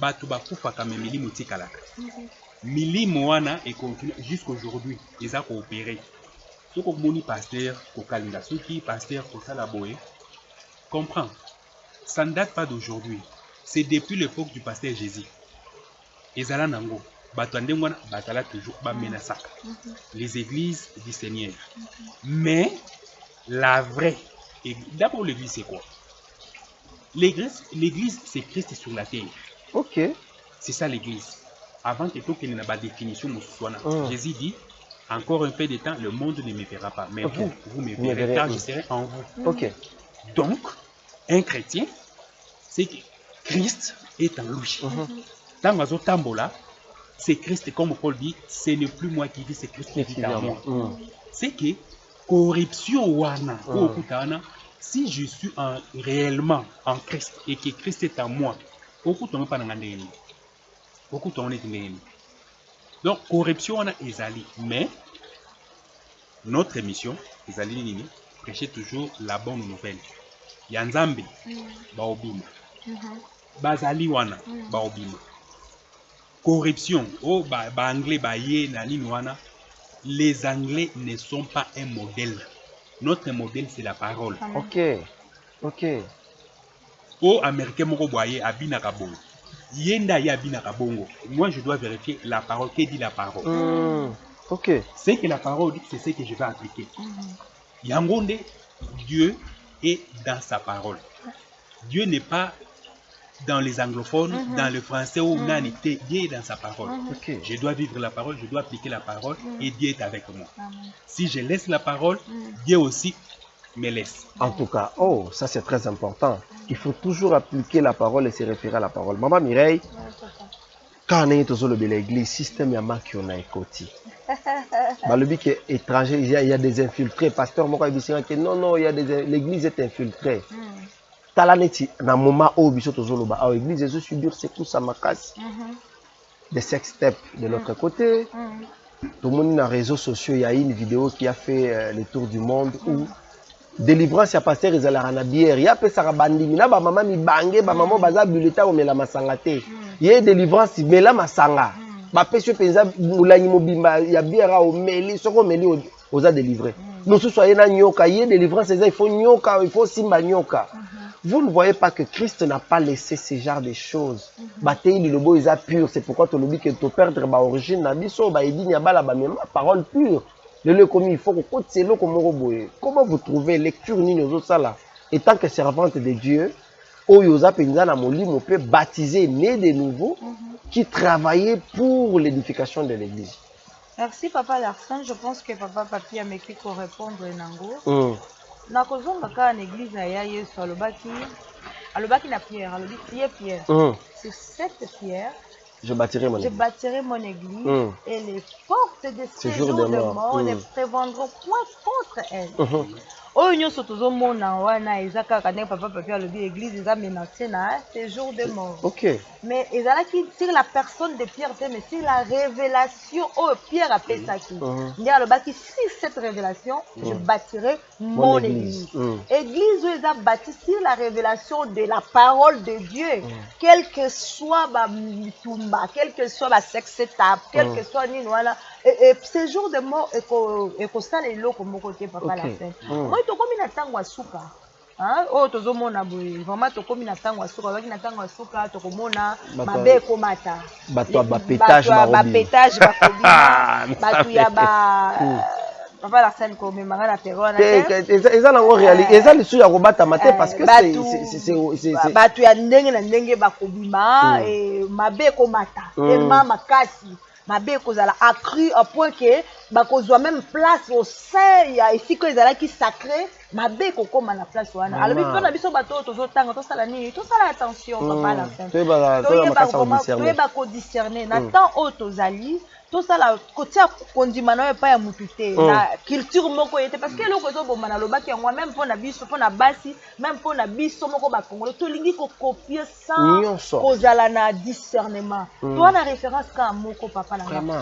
Batouba Koufa Kamemili Moutikalaka. Mili Moana et continue jusqu'aujourd'hui. Ils ont coopéré. Ce que mon pasteur, Kokalinga Suki, pasteur Kosalaboé, comprend. Ça ne date pas d'aujourd'hui. C'est depuis l'époque du pasteur Jésus. Ezala Nango, Batouandengwana, Batala toujours Bamenasa. Les églises du Seigneur. Mais la vraie, d'abord l'église c'est quoi? L'église c'est Christ sur la terre. Ok. C'est ça l'église. Avant que tout qu'il n'y ait pas de définition, Jésus dit, encore un peu de temps, le monde ne me verra pas. Mais vous me verrez car je serai en vous. Ok. Donc, un chrétien, c'est que Christ est en lui. Dans ma tambola, c'est Christ, comme Paul dit, ce n'est plus moi qui vis, c'est Christ qui vit en moi. C'est que, corruption wana, si je suis réellement en Christ et que Christ est en moi, beaucoup de pas beaucoup de donc corruption on a ezali, mais notre émission, prêcher toujours la bonne nouvelle. Yanzambi, baobima. Bazali wana, baobima. Corruption, oh, anglais, wana. Les Anglais ne sont pas un modèle. Notre modèle, c'est la parole. Ok, ok. Oh, Américain, moko boye, abina kabongo. Yenda ya abina kabongo. Moi, je dois vérifier la parole. Qu'est dit la parole? Ok. Ce que la parole dit, c'est ce que je vais appliquer. Yangonde, Dieu est dans sa parole. Dieu n'est pas dans les anglophones, dans le français ou nanité. Dieu est dans sa parole. Okay. Je dois vivre la parole, je dois appliquer la parole et Dieu est avec moi. Si je laisse la parole, Dieu aussi me laisse. En tout cas, oh, ça c'est très important. Il faut toujours appliquer la parole et se référer à la parole. Maman Mireille, quand on est dans l'église, système yama qui on a écouté. Le but est étranger, il y a des infiltrés. Pasteur, moi, non, l'église est infiltrée. Talaneti, na moment où biso tozoloba, à l'église, je suis dur, c'est tout ça ma casse. Des sex steps de l'autre côté. Tout le monde dans les réseaux sociaux, il y a une vidéo qui a fait le tour du monde où délivrance ya pasteur ezala na bière, ya pesa bandimi na ba maman mi bangé, ba maman baza bulletin o mela masanga te. Ye délivrance mela masanga. Ba pesa penza mulanyi mobimba ya bière o meli, soko meli oza délivré. Nous soyez na nyoka, ye délivrance il faut nyoka, il faut simba nyoka. Vous ne voyez pas que Christ n'a pas laissé ce genre de choses. Batei lilobo isa pur, c'est pourquoi tu lobby que tu perdre ba origine na biso ba edi nya bala ba même parole pure. Le commis, il faut que comment vous trouvez lecture là et tant que servante de Dieu, Oyoza Penzana Molimo peut baptiser né de nouveau qui travaillait pour l'édification de l'église. Merci Papa Larsen, je pense que Papa Papi a m'écrit pour répondre Nango. Na kozonga ka en église na ya Yesu alobaki na Pierre, Pierre. C'est cette pierre. Je bâtirai mon église et les portes de ces jours de mort ne prévendront point contre elle. Oyo nyonso tozomona wana eza kaka ndenge papa papi alobi église eza menacée na ces jours de mort. Mais ezalaki sur la personne de Pierre mais sur la révélation oyo Pierre apesaki. Nde alobaki sur cette révélation je bâtirai mon église. Église oyo eza bâtie sur la révélation de la parole de Dieu. Quel que soit ba mitumba, quel que soit ba sexe tape, quel que soit nini wana et ces jours de mort ekosala eloko moko te papa la fin. Tokomi na tango asuka oh tozomona boye vraiment tokomi na tango asuka baki na tango asuka tokomona mabe komata bato ba pétage bakobima bato ya ba papa la scène ko me mangala terona eza nango réalité eza lisu ya kobata mate parce que c'est bato ya ndenge na ndenge bakobima et mabe komata et mama kasi mabe kozala accru à point que bakozwa même place au sein ya esiko ezalaki sacré mabe kokoma na place wana alors mpona biso bato tozotanga tosala nini tosala attention papa la fin toyeba kodiscerner na temps oyo tozali tosala kotia kondima na epai ya mutu te na culture moko yete parce que eloko ezoboma na lobaki yango même mpona biso mpona basi même mpona biso moko bakongolo tolingi kokopie sans kozala na discernement toa na référence ka moko papa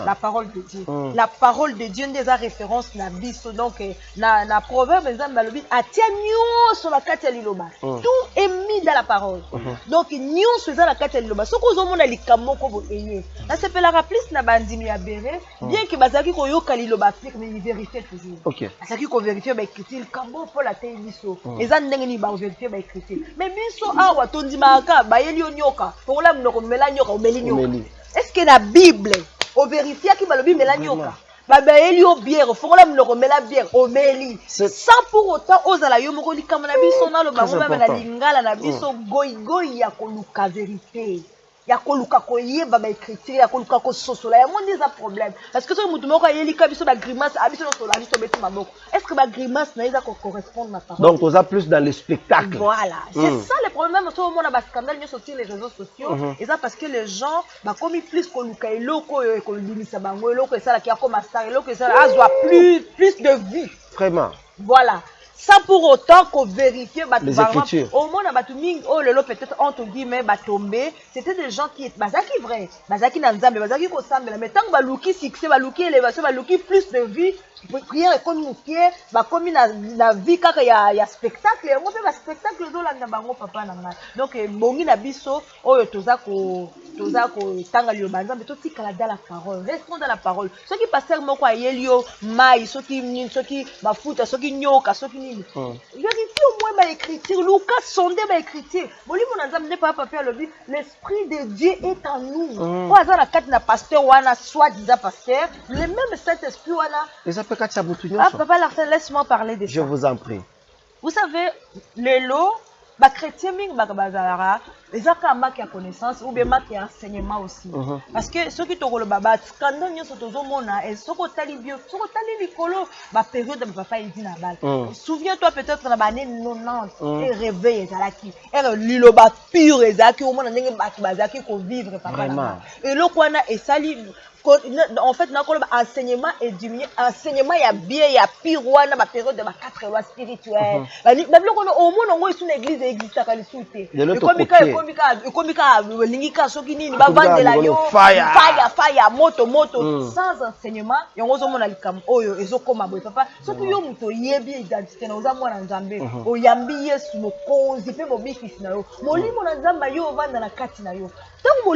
la parole de Dieu la parole de Dieu nde eza référence na biso donc na proverbe nzambe alobi atia nyonso na kati ya liloba tout est mis dans la parole donc nyonso eza na kati ya liloba soki ozomona likambo moko boye nasepelaka plus na bandimi ya bien que bazaki koyoka liloba Afrique mais il vérifie toujours. Bazaki ko vérifier ba écriture kambo pour la télé biso. Eza ndenge ni ba vérifier ba écriture. Mais biso awa tondimaka ba yeli onyoka. Pour la mnoko mela nyoka o meli nyoka. Est-ce que la Bible o vérifier ki balobi mela nyoka? Ba yeli o bière, pour la mnoko mela bière o meli. Sans pour autant ozala yo moko likama na biso na lo ba ngoma na lingala na biso goy ya koluka vérité. Ya koluka koyeba ba écriture ya koluka ko sosola ya monde des problèmes parce que tout mutu moko yeli ka biso ba grimace abiso no sola biso beti maboko est-ce que ba grimace na eza ko correspondre na parole donc on a plus dans le spectacle voilà c'est ça le problème tout le monde a ba scandale sur les réseaux sociaux et ça parce que les gens ba commis plus koluka eloko ko limisa bango eloko ça la qui a comme star eloko ça azwa plus de vie vraiment voilà sans pour autant qu'on vérifie les écritures. Au moins peut-être entre guillemets tombé, c'était des gens qui bazaki vrai, bazaki na nzambe, bazaki ko sambela, mais tant que baluki succès, baluki élévation, baluki plus de vie, prière comme mukie, ba comme na vie kaka ya spectacle, on fait ba spectacle do la bango papa na ngai. Donc bongi na biso oyo toza ko tanga lio banzambe to tikala dans la parole, restons dans la parole. Ceux qui pasteur moko ayelio mai, ceux qui bafuta, ceux qui nyoka, ceux qui nini. Vérifiez au moins ma écriture, Lucas sondé ma écriture. Boli mon nzambe n'est pas papier le but, l'esprit de Dieu est en nous. Pour hasard la carte na pasteur wana soit disant pasteur, le même Saint-Esprit wana. Les appels quatre chaboutounions. Ah papa Lartin, laisse-moi parler de ça. Je vous en prie. Vous savez, les lots, les chrétiens, les accords marquent la connaissance ou bien marquent l'enseignement aussi. Parce que ceux qui ont le baba, quand nous sommes tous au monde, et ceux qui ont tali bio, ceux qui ont tali l'écolo, la période de papa il dit nabal. Souviens-toi peut-être dans l'année 90, et réveil Zalaki, et l'îlot bat pur et Zaki au monde n'engage pas Bazaki qu'on vivre papa. Et le quoi et sali. En fait, enseignement est diminué. Enseignement, il y a bien, il y a pire, il y a ma période de ma 4 lois spirituelles. Même au monde, on voit une église existe à Kalisouté. De fire, moto, sans enseignement, il y a un homme qui a oyo, et zokoma boy papa. Ce qui est muto yebi identité, nous avons un nzambe. Oyambi yesu mokonzi, pe mobiki sinayo. Molimo na nzamba yo vanda na kati na yo. Tant que mon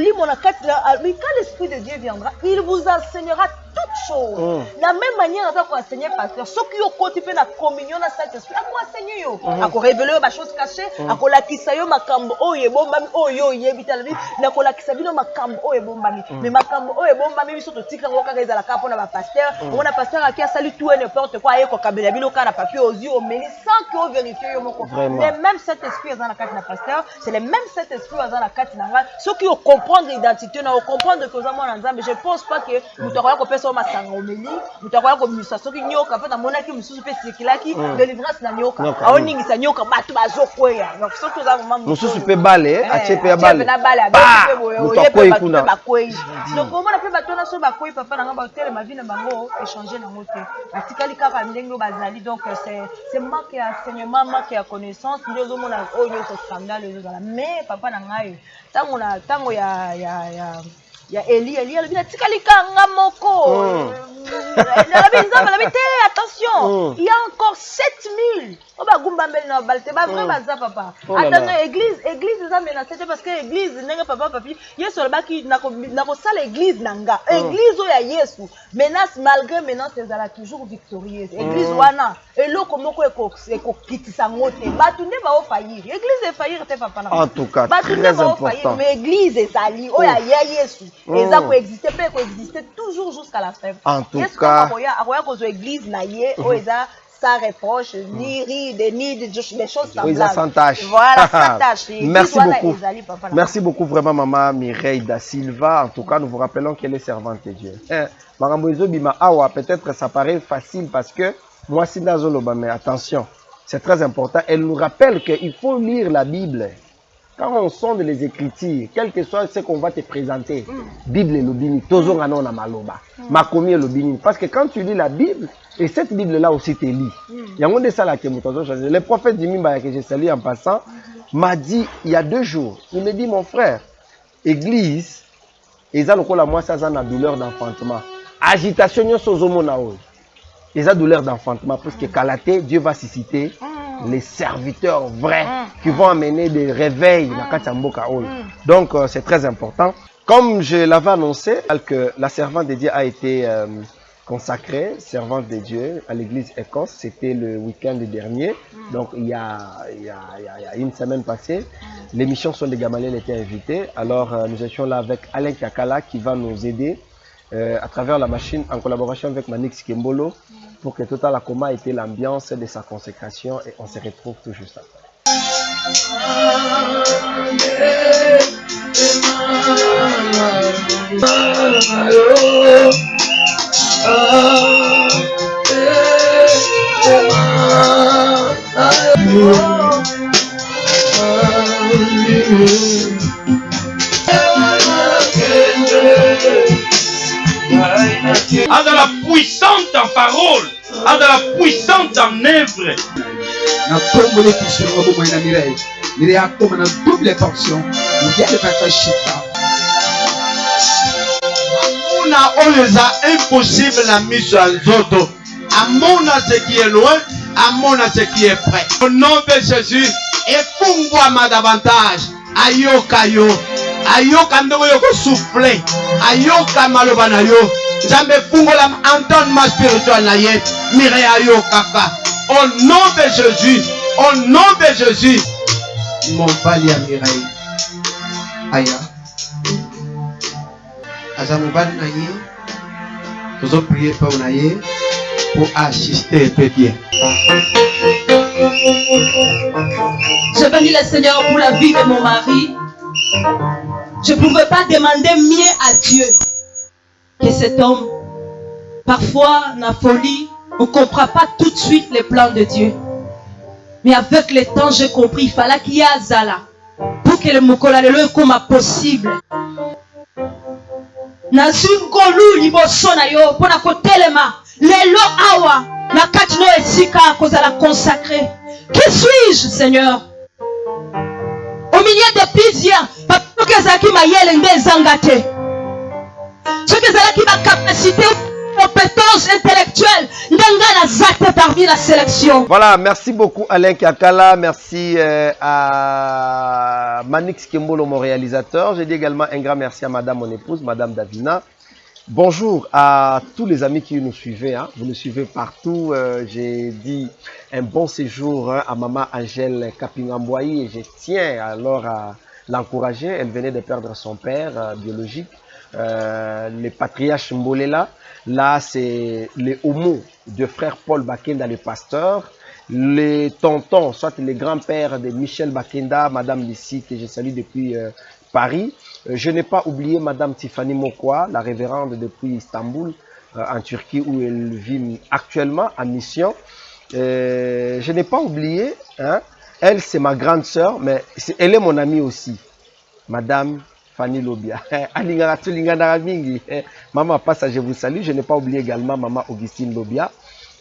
mais quand l'Esprit de Dieu viendra, il vous enseignera toutes choses. De la même manière, on va enseigner pasteur. Ceux qui ont côté la communion dans cet esprit, à quoi enseigner yo? À quoi révéler ma chose cachée? À quoi la kisayo ma kambo oye bombami oyo yebitalabi? Na quoi la kisabino ma kambo oye bombami? Mais ma kambo oye bombami biso to tika ngoka reza la kapo na ba pasteur. On a pasteur qui a salué tout et n'importe quoi aye ko kabela bino kana papier aux yeux au meni sans que vérifier yo moko. Les mêmes cet esprit dans la carte na pasteur, c'est les mêmes cet esprit dans la carte na ceux qui comprendre l'identité, comprendre que mais je pense pas que nous t'aurons qu'on peut se mettre en homélie, nous t'aurons qu'on puisse se qu'il n'y a aucun fait dans mon équipe, nous sommes qui délivrance n'a nyoka, aoning sa nyoka batu bazokwea. Donc ce que nous avons nous sommes super balé, acheter balé. Donc comment on peut battre na so bakoyi papa na ngamba hotel ma vie na bango échanger na moté. Atikali kaka ndengo bazali donc c'est manque d'enseignement, manque de connaissance, nous avons na oyo ce scandale mais papa na ngai tango ya Eli alibina tikalika ngamoko attention il y a encore 7000 oba gumba mbele na balte ba vrai baza papa attends église za menacé parce que église nenga papa papi yesu alobaki na ko sala église nanga église ya yesu menace malgré menace ezala toujours victorieuse église wana eloko moko ekokitisa ngote batu nde ba faillir église faillir te papa na en tout cas très important mais église ezali oya ya yesu eza ko exister pe ko exister toujours jusqu'à la fin en tout cas akoya ko zo église na ye o eza sans reproche, ni ride, ni des choses semblables. Sans tâche. Voilà, sans tâche. Merci beaucoup. Merci beaucoup vraiment maman Mireille da Silva. En tout cas, nous vous rappelons qu'elle est servante de Dieu. Maramboizo Bima Awa, peut-être ça paraît facile parce que moi c'est Nazoloba, mais attention, c'est très important. Elle nous rappelle qu'il faut lire la Bible. Quand on sonde les Écritures, quel que soit ce qu'on va te présenter, Bible et l'Obini, toujours en a maloba, Makomi et l'Obini. Parce que quand tu lis la Bible, et cette Bible-là aussi te lit. Il y a un de ça là qui est le prophète Dimimba que j'ai salué en passant m'a dit il y a 2 jours, il me dit mon frère, église, ils ont la moi ça a douleur d'enfantement. Agitation n'y a ils ont douleur d'enfantement parce que Kalaté, Dieu va susciter les serviteurs vrais qui vont amener des réveils dans Kachamboka. Donc c'est très important. Comme je l'avais annoncé, que la servante de Dieu a été consacrée, servante de Dieu à l'église Écosse, c'était le week-end dernier, donc il y a une semaine passée. L'émission Son des Gamaliel était invitée, alors nous étions là avec Alain Kakala qui va nous aider à travers la machine en collaboration avec Manix Kembolo pour que Total Akoma ait l'ambiance de sa consécration et on se retrouve tout juste après. Dans la puissante en parole, dans la puissante en œuvre. na tombo le kisoro bo moina Mireille. Mireille a comme une double portion. Nous vient de faire chita. Amona oleza impossible la mise à zoto. Amona ce qui est loin, amona ce qui est près. Au nom de Jésus, efungwa davantage. Ayoka yo. Ayoka ndongo yoko souffler. Ayoka maloba na yo. Jambe fungola entonnement spirituel na ye. Mireille ayoka ka. Au nom de Jésus, au nom de Jésus. Mon bali à Mireille. Aya. Azamubali na ye. Nous allons prier pour Naye pour assister peu bien. Je bénis le Seigneur pour la vie de mon mari. Je ne pouvais pas demander mieux à Dieu que cet homme. Parfois, dans la folie, on ne comprend pas tout de suite les plans de Dieu. Mais avec le temps, j'ai compris, il fallait qu'il y ait Zala pour que le Mokolale le comme possible. Nazungolu liboso na yo pona kotelema lelo awa na kati no esika kozala consacré. Qui suis-je, Seigneur? Au milieu des plusieurs, papa kezaki mayele nde zangate. Ce que zalaki ma capacité compétence intellectuelle ndengana zate parmi la sélection. Voilà, merci beaucoup Alain Kakala, merci à Manix Kimbolo, mon réalisateur. Je dis également un grand merci à madame mon épouse, madame Davina. Bonjour à tous les amis qui nous suivent, hein. Vous nous suivez partout. J'ai dit un bon séjour à maman Angèle Kapingamboyi et je tiens alors à l'encourager. Elle venait de perdre son père biologique, le patriarche Mbolela. Là, c'est les homos de frère Paul Bakenda, le pasteur, les tontons, soit les grands-pères de Michel Bakenda, madame Lissi, que je salue depuis Paris. Je n'ai pas oublié madame Tiffany Mokwa, la révérende depuis Istanbul, en Turquie, où elle vit actuellement en mission. Je n'ai pas oublié, hein, elle c'est ma grande sœur, mais elle est mon amie aussi, madame Fanny Lobia. Maman Passa, je vous salue. Je n'ai pas oublié également maman Augustine Lobia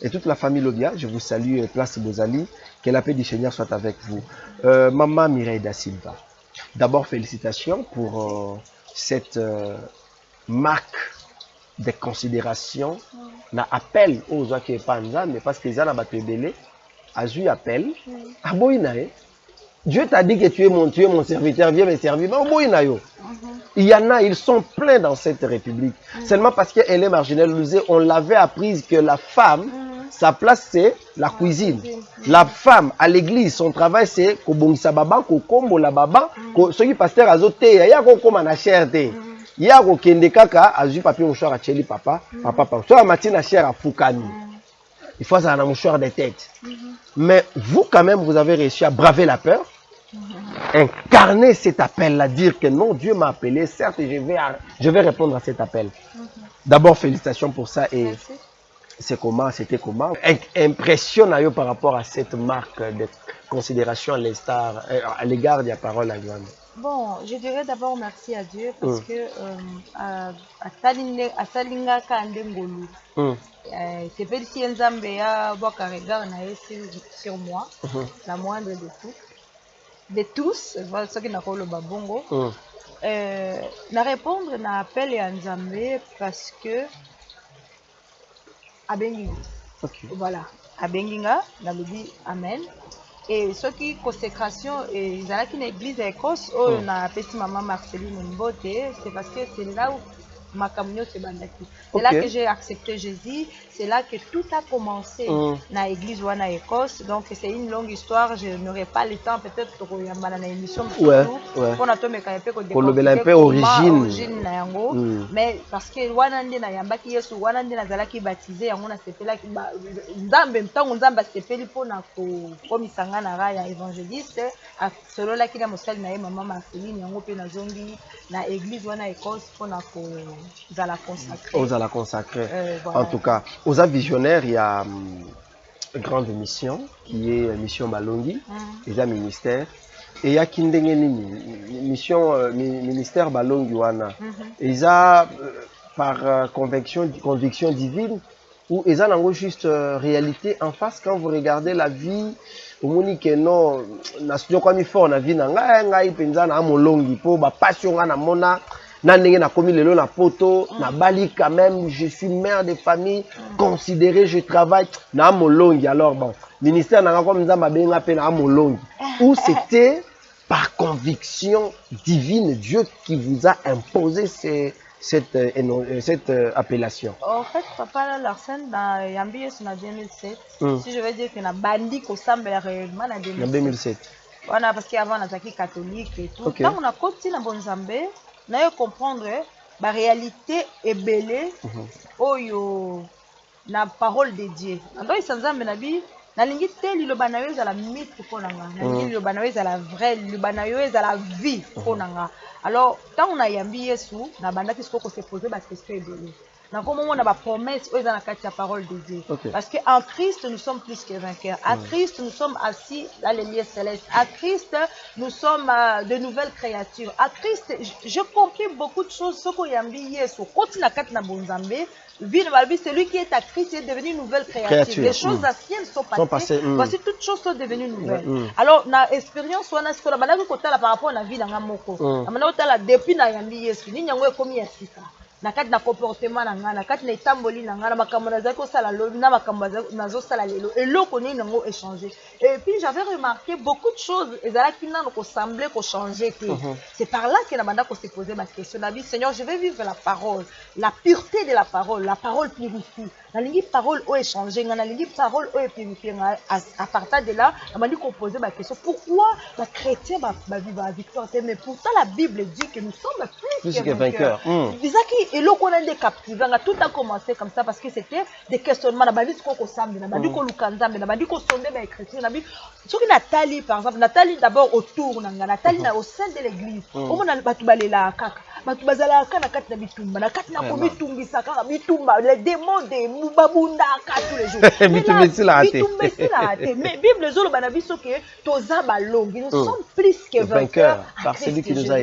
et toute la famille Lobia. Je vous salue, place Bozali. Que la paix du Seigneur soit avec vous. Maman Mireille da Silva. D'abord, félicitations pour cette marque de considération. Na appel aux gens qui sont mais parce qu'ils ont battu belé. Azu appel. Aboinae. Dieu t'a dit que tu es mon serviteur, viens me servir. Mais il y en a, ils sont pleins dans cette république. Seulement parce qu'elle est marginalisée, on l'avait apprise que la femme, sa place c'est la cuisine. La femme à l'église, son travail c'est kobongisa baba, kokombo la baba, ce qui pasteur azote, il y a kokoma na cherté. Il y a kokende kaka azu papier mouchoir à cheli papa, papa. Soit matin à cher à Fukani. Il faut ça un mouchoir de tête. Mais vous quand même, vous avez réussi à braver la peur. Incarner cet appel-là, dire que non, Dieu m'a appelé, certes, je vais répondre à cet appel. D'abord, félicitations pour ça et c'est comment, c'était comment. Impressionne par rapport à cette marque de considération à l'égard de la parole à Gouane. Bon, je dirais d'abord merci à Dieu parce que à Salinga Kandengolu, c'est pas si Nzambe a un regard sur moi, la moindre de tout. De tous, voilà ce qui n'a pas le babongo. Na répondre na appel à Nzambe parce que abengi. Voilà, abenginga, na dit amen. Et ce qui consécration et ils allaient à l'église d'Écosse, on a appelé maman Marceline Mbote, c'est parce que c'est là où ma communion se bandaki. C'est là que j'ai accepté Jésus, c'est là que tout a commencé dans l'église ou en Écosse. Donc c'est une longue histoire, je n'aurai pas le temps peut-être pour y avoir une émission pour un peu origine. Mais parce que wanande na yambaki Yesu wanande na zalaki baptisé yango na sepela ki nzambe mtango nzamba sepeli pona ko komisanga na raya évangéliste solo la kila mosali na ye maman Marceline yango pe na zongi na église wana Écosse pona ko zala consacré. Aux la consacré. Voilà. En tout cas, aux visionnaires, il y a une grande mission qui est mission Balongi, et un ministère. Et il y a Kindengeni, mission ministère Balongi wana. Et ils ont par conviction divine ou ils ont juste réalité en face quand vous regardez la vie omoni ke non na studio kwa mi fort na vie na ngai penza na molongi po ba passion nga na mona na ndenge na komi lelo na poto na bali quand même je suis mère de famille considéré je travaille na molongi alors bon ministère na comme nzamba benga pe na molongi où c'était par conviction divine Dieu qui vous a imposé cette appellation. En fait, papa Larsen dans Yambi en 2007. Si je veux dire que na bandi ko sambela réellement en 2007. Voilà parce qu'avant on attaqué catholique et tout. Quand on a continué na bonzambe, na comprendre la réalité est belle oyo na parole de Dieu. Ando isanzambe na bi na lingi te liloba na yo ezala mythe mpo na nga na lingi liloba na yo ezala vrai liloba na yo ezala vie mpo na nga. Alors tant on a yambi Yesu na bandaki soko se poser ba question ebele na comme on a ba promesse oyo ezala kati ya parole de Dieu parce que en Christ nous sommes plus que vainqueurs. À Christ nous sommes assis dans les lieux célestes. À Christ nous sommes de nouvelles créatures. À Christ j'ai compris beaucoup de choses soko yambi Yesu koti na kati na bonzambe. Celui qui est à Christ est devenu une nouvelle créature. Les choses anciennes sont passées. Voici toutes choses sont devenues nouvelles. Alors, na expérience wana ce qu'on a banaki kotala par rapport à la vie dans moko. Amana kotala depuis na yambi Yesu. Ni nyango ekomi ya sika. Na kati na comportement na nga, na kati na etamboli na nga, na makambo na zaki osala lobi, na makambo nazo sala lelo. Et l'autre ni nango échangé. Et puis j'avais remarqué beaucoup de choses. Ezalaki nano ko sembler ko changer. C'est par là que na banda ko se poser ma question. Na bi Seigneur, je vais vivre la parole, la pureté de la parole purifie. Na lingi parole o échanger, na lingi parole o purifier. À partir de là, na bandi ko poser ma question. Pourquoi la chrétien va vivre la victoire? Mais pourtant la Bible dit que nous sommes plus que vainqueurs. Et là, on a des captivants, tout a commencé comme ça parce que c'était des questionnements. On a dit qu'on s'amène, on a dit qu'on l'ukanzame, on a dit qu'on sondait les chrétiens. On a dit, ce que Nathalie, par exemple, Nathalie d'abord autour, Nathalie au sein de l'église. On a battu la kaka. Batubazala kana kati na bitumba na kati na kobitumisa kaka bitumba les démons de mubabunda ka tous les jours bitumbesila ate mais Bible zolo bana biso ke toza balongi nous sommes plus que vainqueurs par celui qui nous a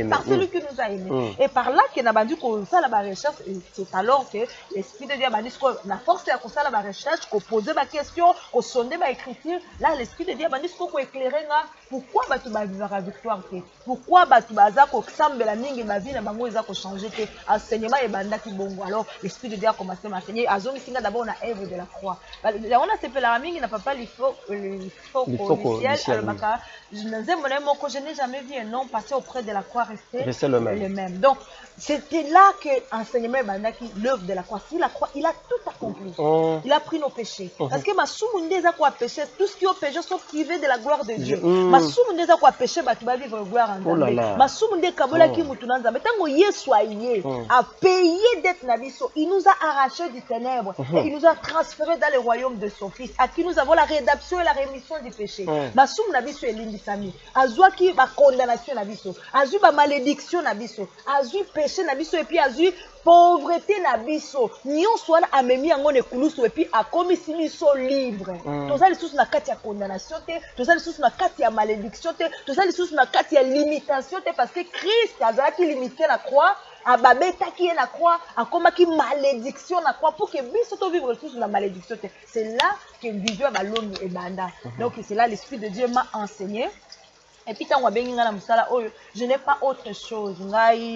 aimés et par là que na bandi ko sala ba recherche c'est alors que l'esprit de Dieu a dit que la force ya ko sala ba recherche ko poser ba question ko sonder ba écriture là l'esprit de Dieu a dit ko éclairer nga pourquoi batu ba vivre la victoire pourquoi batu baza ko sambela mingi ma vie na bango ko changer que enseignement et bandaki bongo. Alors l'esprit de Dieu a commencé à m'enseigner azongi singa d'abord na œuvre de la croix. On a ce la mingi n'a pas il faut ciel alobaka je n'ai jamais vu un homme passer auprès de la croix rester le même. Donc c'était là que enseignement et bandaki l'œuvre de la croix. Si la croix il a tout accompli. Il a pris nos péchés parce que masumu ndeza kwa péché tout ce qui est péché sont privés de la gloire de Dieu. Masumu ndeza kwa péché ba tu vas vivre gloire en Dieu. Masumu ndeka kabola ki mutunanza metango soyez à payer d'être nabiso. Il nous a arrachés du ténèbre et il nous a transférés dans le royaume de son fils à qui nous avons la rédemption et la rémission du péché. Basum nabiso et lindisami azwa ki ba condamnation nabiso azu ba malédiction nabiso azu péché nabiso et puis azu pauvreté nabiso nyonso wana amemi yango ne kulusu et puis akomisi biso libre. Toza lisusu na kati ya condamnation te, toza lisusu na kati ya malédiction te, toza lisusu na kati ya limitation te parce que Christ azalaki limité la croix ababetaki la croix akomaki malédiction la croix pour que biso to vivre tous la malédiction. C'est là que vivre balongi et banda. Donc c'est là l'esprit de Dieu m'a enseigné. Et puis, je n'ai pas autre chose.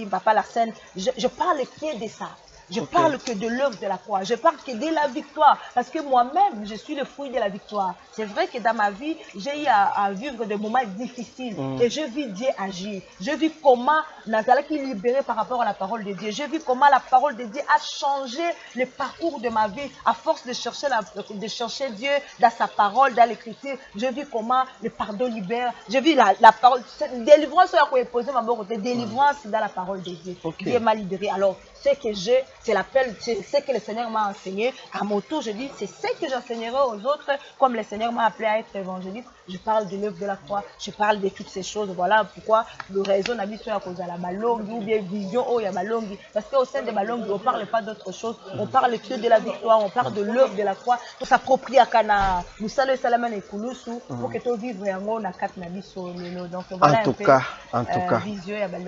Papa Larsen, je parle que de ça. Je parle que de l'œuvre de la croix. Je parle que de la victoire. Parce que moi-même, je suis le fruit de la victoire. C'est vrai que dans ma vie, j'ai eu à vivre des moments difficiles. Et je vis Dieu agir. Je vis comment Nazala qui est libéré par rapport à la parole de Dieu. Je vis comment la parole de Dieu a changé le parcours de ma vie. À force de chercher Dieu dans sa parole, dans l'écriture. Je vis comment le pardon libère. Je vis la parole. Délivrance, délivrance dans la parole de Dieu. Dieu m'a libéré. Alors, ce que j'ai, c'est l'appel, c'est ce que le Seigneur m'a enseigné. À mon tour, je dis, c'est ce que j'enseignerai aux autres, comme le Seigneur m'a appelé à être évangéliste. Je parle de l'œuvre de la croix, je parle de toutes ces choses. Voilà pourquoi le raison n'habite à cause de la malongue ou bien vision, oh, il y a malongue. Parce qu'au sein de malongue, on ne parle pas d'autre chose. On parle que de la victoire, on parle de l'œuvre de la croix. Pour s'approprier à Kana, nous saluons Salaman et Koulousou, pour que tu vives en quatre nabiso. Donc, voilà en tout cas,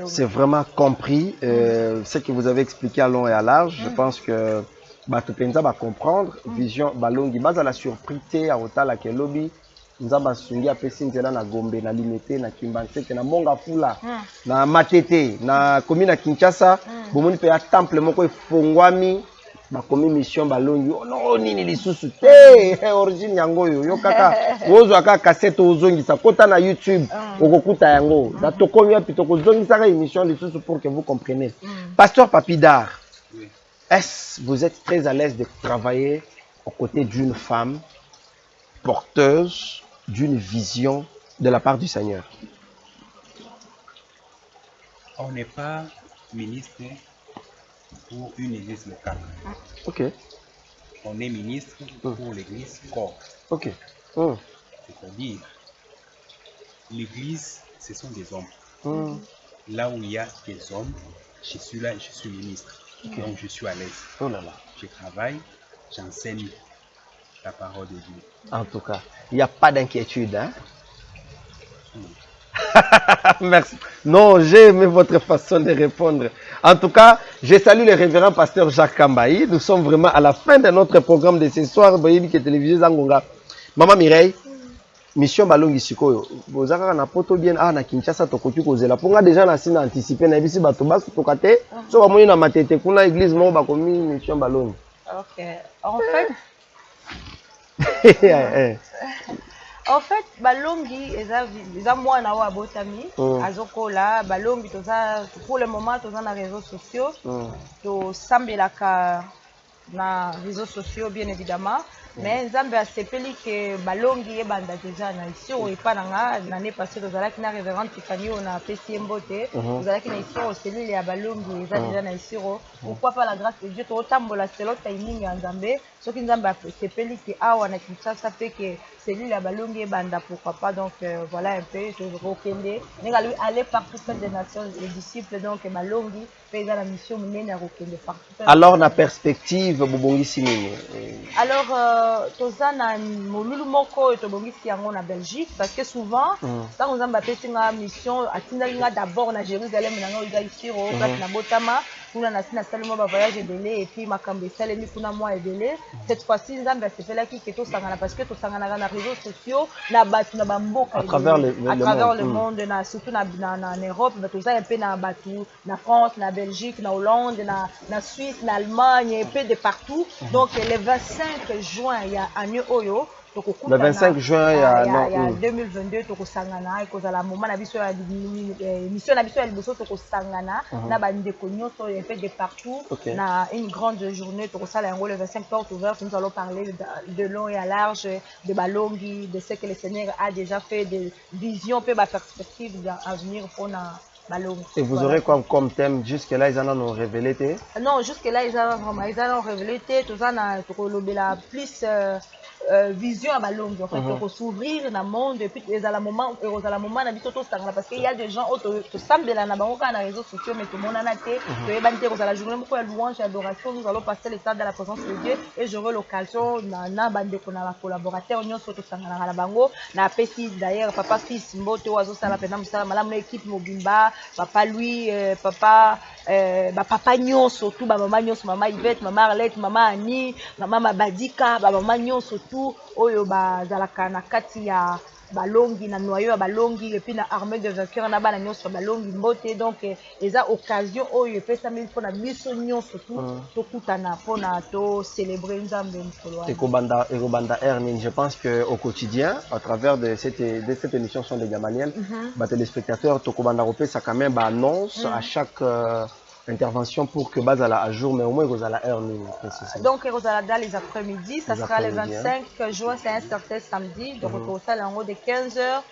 c'est vraiment compris ce que vous avez expliqué à long et à large. Je pense que Batupenza va comprendre. Vision Balongi, base à la surprise, à Otala Kelobi. nzamba sungi apesi nzela na Gombe na Limete na Kimbanseke na Monga Fula na Matete na commune na Kinshasa bomoni pe ya temple moko efongwami bakomi mission balongi ono nini lisusu te origine yango yo kaka ozo aka cassette ozongisa kota na YouTube okokuta yango da tokomi ya pitoko zongisa ka émission lisusu pour que vous compreniez. Pasteur Papidar, est-ce vous êtes très à l'aise de travailler aux côtés d'une femme porteuse d'une vision de la part du Seigneur? On n'est pas ministre pour une église locale. Ok. On est ministre pour l'église corps. Ok. C'est-à-dire, l'église, ce sont des hommes. Là où il y a des hommes, je suis là et je suis ministre. Donc je suis à l'aise. Oh là là. Je travaille, j'enseigne la parole de Dieu. En tout cas, il n'y a pas d'inquiétude. Hein? Merci. Non, j'ai aimé votre façon de répondre. En tout cas, je salue le révérend pasteur Jacques Kambaï. Nous sommes vraiment à la fin de notre programme de ce soir. Maman Mireille, mission Balongi Sikoyo. Vous avez un poto bien na Kinshasa tokoki kozela. Ponga déjà na sina anticiper na bisi bato bas tokate. So ba moni na matete kuna église mo ba komi mission Balongi. OK. En fait, Balongi eza mwana wa botami azokola Balongi toza pour le moment toza na réseaux sociaux to sambelaka na réseaux sociaux bien évidemment mais nzambe asepeli que Balongi ebanda déjà na ici o epananga l'année passée tozalaki na révérende Tiffany on a pesi mbote tozalaki na ici au cellule ya Balongi eza déjà na ici pourquoi pas la grâce de Dieu to tambola selo timing ya nzambe soki nzambe asepeli que awa na Kinshasa pe que cellule ya Balongi ebanda pourquoi pas donc voilà un peu je rekende nenga lui aller partout faire des nations les disciples donc Balongi pe eza la mission munene ya rekende partout. Alors na perspective bobongisi nini? Alors toza na molulu moko tobongisi yango na Belgique parce que souvent tant nzambe apesi nga mission atindaki nga d'abord na Jérusalem na nga oza ici o place na Botama kuna na sina salimo ba voyage ebele et puis makambo esalemi kuna mwa ebele cette fois-ci nzambe asepelaki ke tosangana parce que tosanganaka na réseaux sociaux na batu na bamboka à travers le monde na surtout na Europe toza un peu na batu na France na Belgique na Hollande na Suisse na Allemagne un peu de partout donc le 25 juin il y a année oyo le 25 juin il y a 2022 tokosangana ekozala moment na biso ya mission na biso ya liboso tokosangana na bandeko nyonso un peu de partout na une grande journée tokosala yango le 25 porte ouverte nous allons parler de long et à large de Balongi de ce que le Seigneur a déjà fait de vision pe ba perspective à venir pour na Balongi. Et vous aurez quoi comme thème? Jusque là ils en ont révélé? Non, jusque là ils en ont révélé tout ça na tokolobela plus vision à Balongi en fait pour s'ouvrir dans le monde et puis à la moment na biso to sangana parce qu'il y a des gens to sambela na bango na réseaux sociaux mais tout le monde en a été to ebante ko la journée moko ya louange et adoration nous allons passer le temps dans la présence de Dieu et j'aurai l'occasion na bande ko na collaborateur nyonso to sangana na bango na pesi d'ailleurs papa fils mbote wazo sala pena musala malamu équipe mobimba papa lui papa papa nyonso tout maman nyonso mama Yvette mama Arlette mama Annie mama Badika mama nyonso tout oyo bazalaka na kati ya Balongi na noyau ya Balongi et puis na armée de vainqueurs na bana nyonso Balongi mbote donc eza occasion oyo epesa mili pona biso nyonso tout tokutana pona to célébrer nzambe msolo ekobanda Ernie. Je pense que au quotidien à travers de cette émission sont des Gamaliel téléspectateurs tokobanda kopesa quand même annonce à chaque intervention pour que Bazala à jour, mais au moins Rosala Ernie. Donc Rosala dans les après-midi, ça sera le 25 juin, c'est un certain samedi, donc au salle en haut de 15h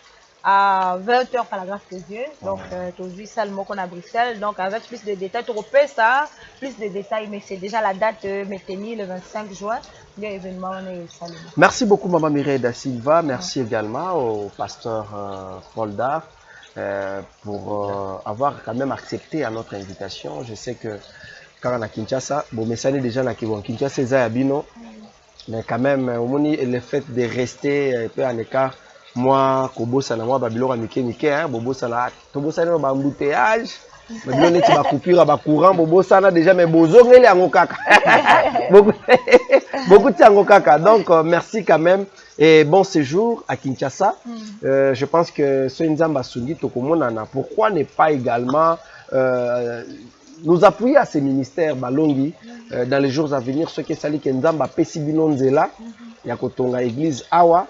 à 20h par la grâce de Dieu. Donc aujourd'hui ça le mot qu'on a Bruxelles, donc avec plus de détails, tu repères ça, plus de détails, mais c'est déjà la date maintenue le 25 juin. L'événement on est salut. Merci beaucoup Maman Mireille da Silva, merci également au pasteur Paul Dar. Pour avoir quand même accepté à notre invitation. Je sais que quand on a Kinshasa, bon, mais ça est déjà là qui vont Kinshasa, c'est Zayabino, mais quand même, au moins le fait de rester un peu en écart, moi, Kobo Sana, moi, Babylon, Mike, hein, Bobo Sana, Tobo Sana, embouteillage, Mais bien neti ba coupure ba courant bobo sana déjà mais bozongeli yango kaka. Beaucoup de yango kaka. Donc merci quand même et bon séjour à Kinshasa. Je pense que ce Nzamba Sundi Tokomonana, pourquoi ne pas également nous appuyer à ces ministères Balongi dans les jours à venir, ce que Sali Kenzamba Pesibinonzela, Yakotonga Église Awa,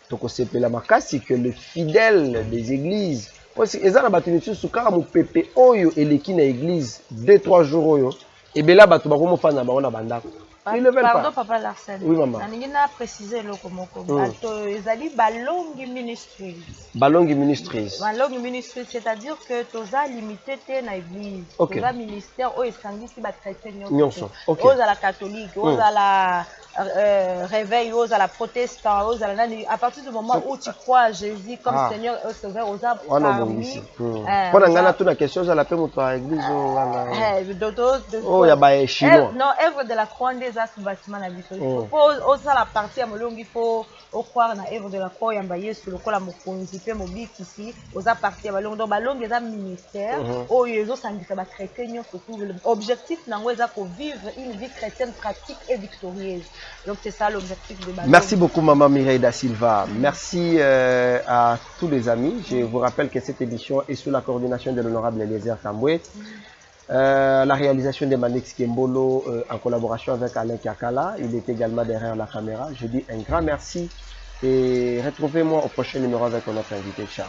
Tokosepela Makasi, que les fidèles des églises, parce que Ezana Batunisu Sukara mu Pepe Oyo et l'équipe église 2-3 jours Oyo, et bien là, Batubakomo Fana Baona Bandako. Pardon, Papa Larsen. Oui, maman. Je vais préciser le Komoko. Ils Balongi Ministries. Balongi Ministries. Balongi Ministries, c'est-à-dire que tu as limité dans l'église. Tu as ministère, où ils sont des chrétiens. Aux à la catholique, aux à la réveil, aux à la protestant, aux à la. À partir du moment où tu crois à Jésus comme Seigneur et Sauveur, aux à parmi. Pour la toute la question, à la paix, notre église. Oh, il y a des chinois. Non, œuvre de la croix des bâtiment na biso. Faut la partie à molongi faut croire na œuvre de la croix yamba Yesu lokola mokonzi pe mobiki ici oza partie à balongo donc balongo eza ministère o yezo sangisa ba chrétien surtout objectif nango eza ko vivre une vie chrétienne pratique et victorieuse. Donc c'est ça l'objectif de balongo. Merci beaucoup maman Mireille da Silva. Merci à tous les amis. Je vous rappelle que cette édition est sous la coordination de l'honorable Eliezer Tamboué. La réalisation de Manix Kembolo en collaboration avec Alain Kakala, il est également derrière la caméra. Je dis un grand merci et retrouvez-moi au prochain numéro avec notre invité. Ciao.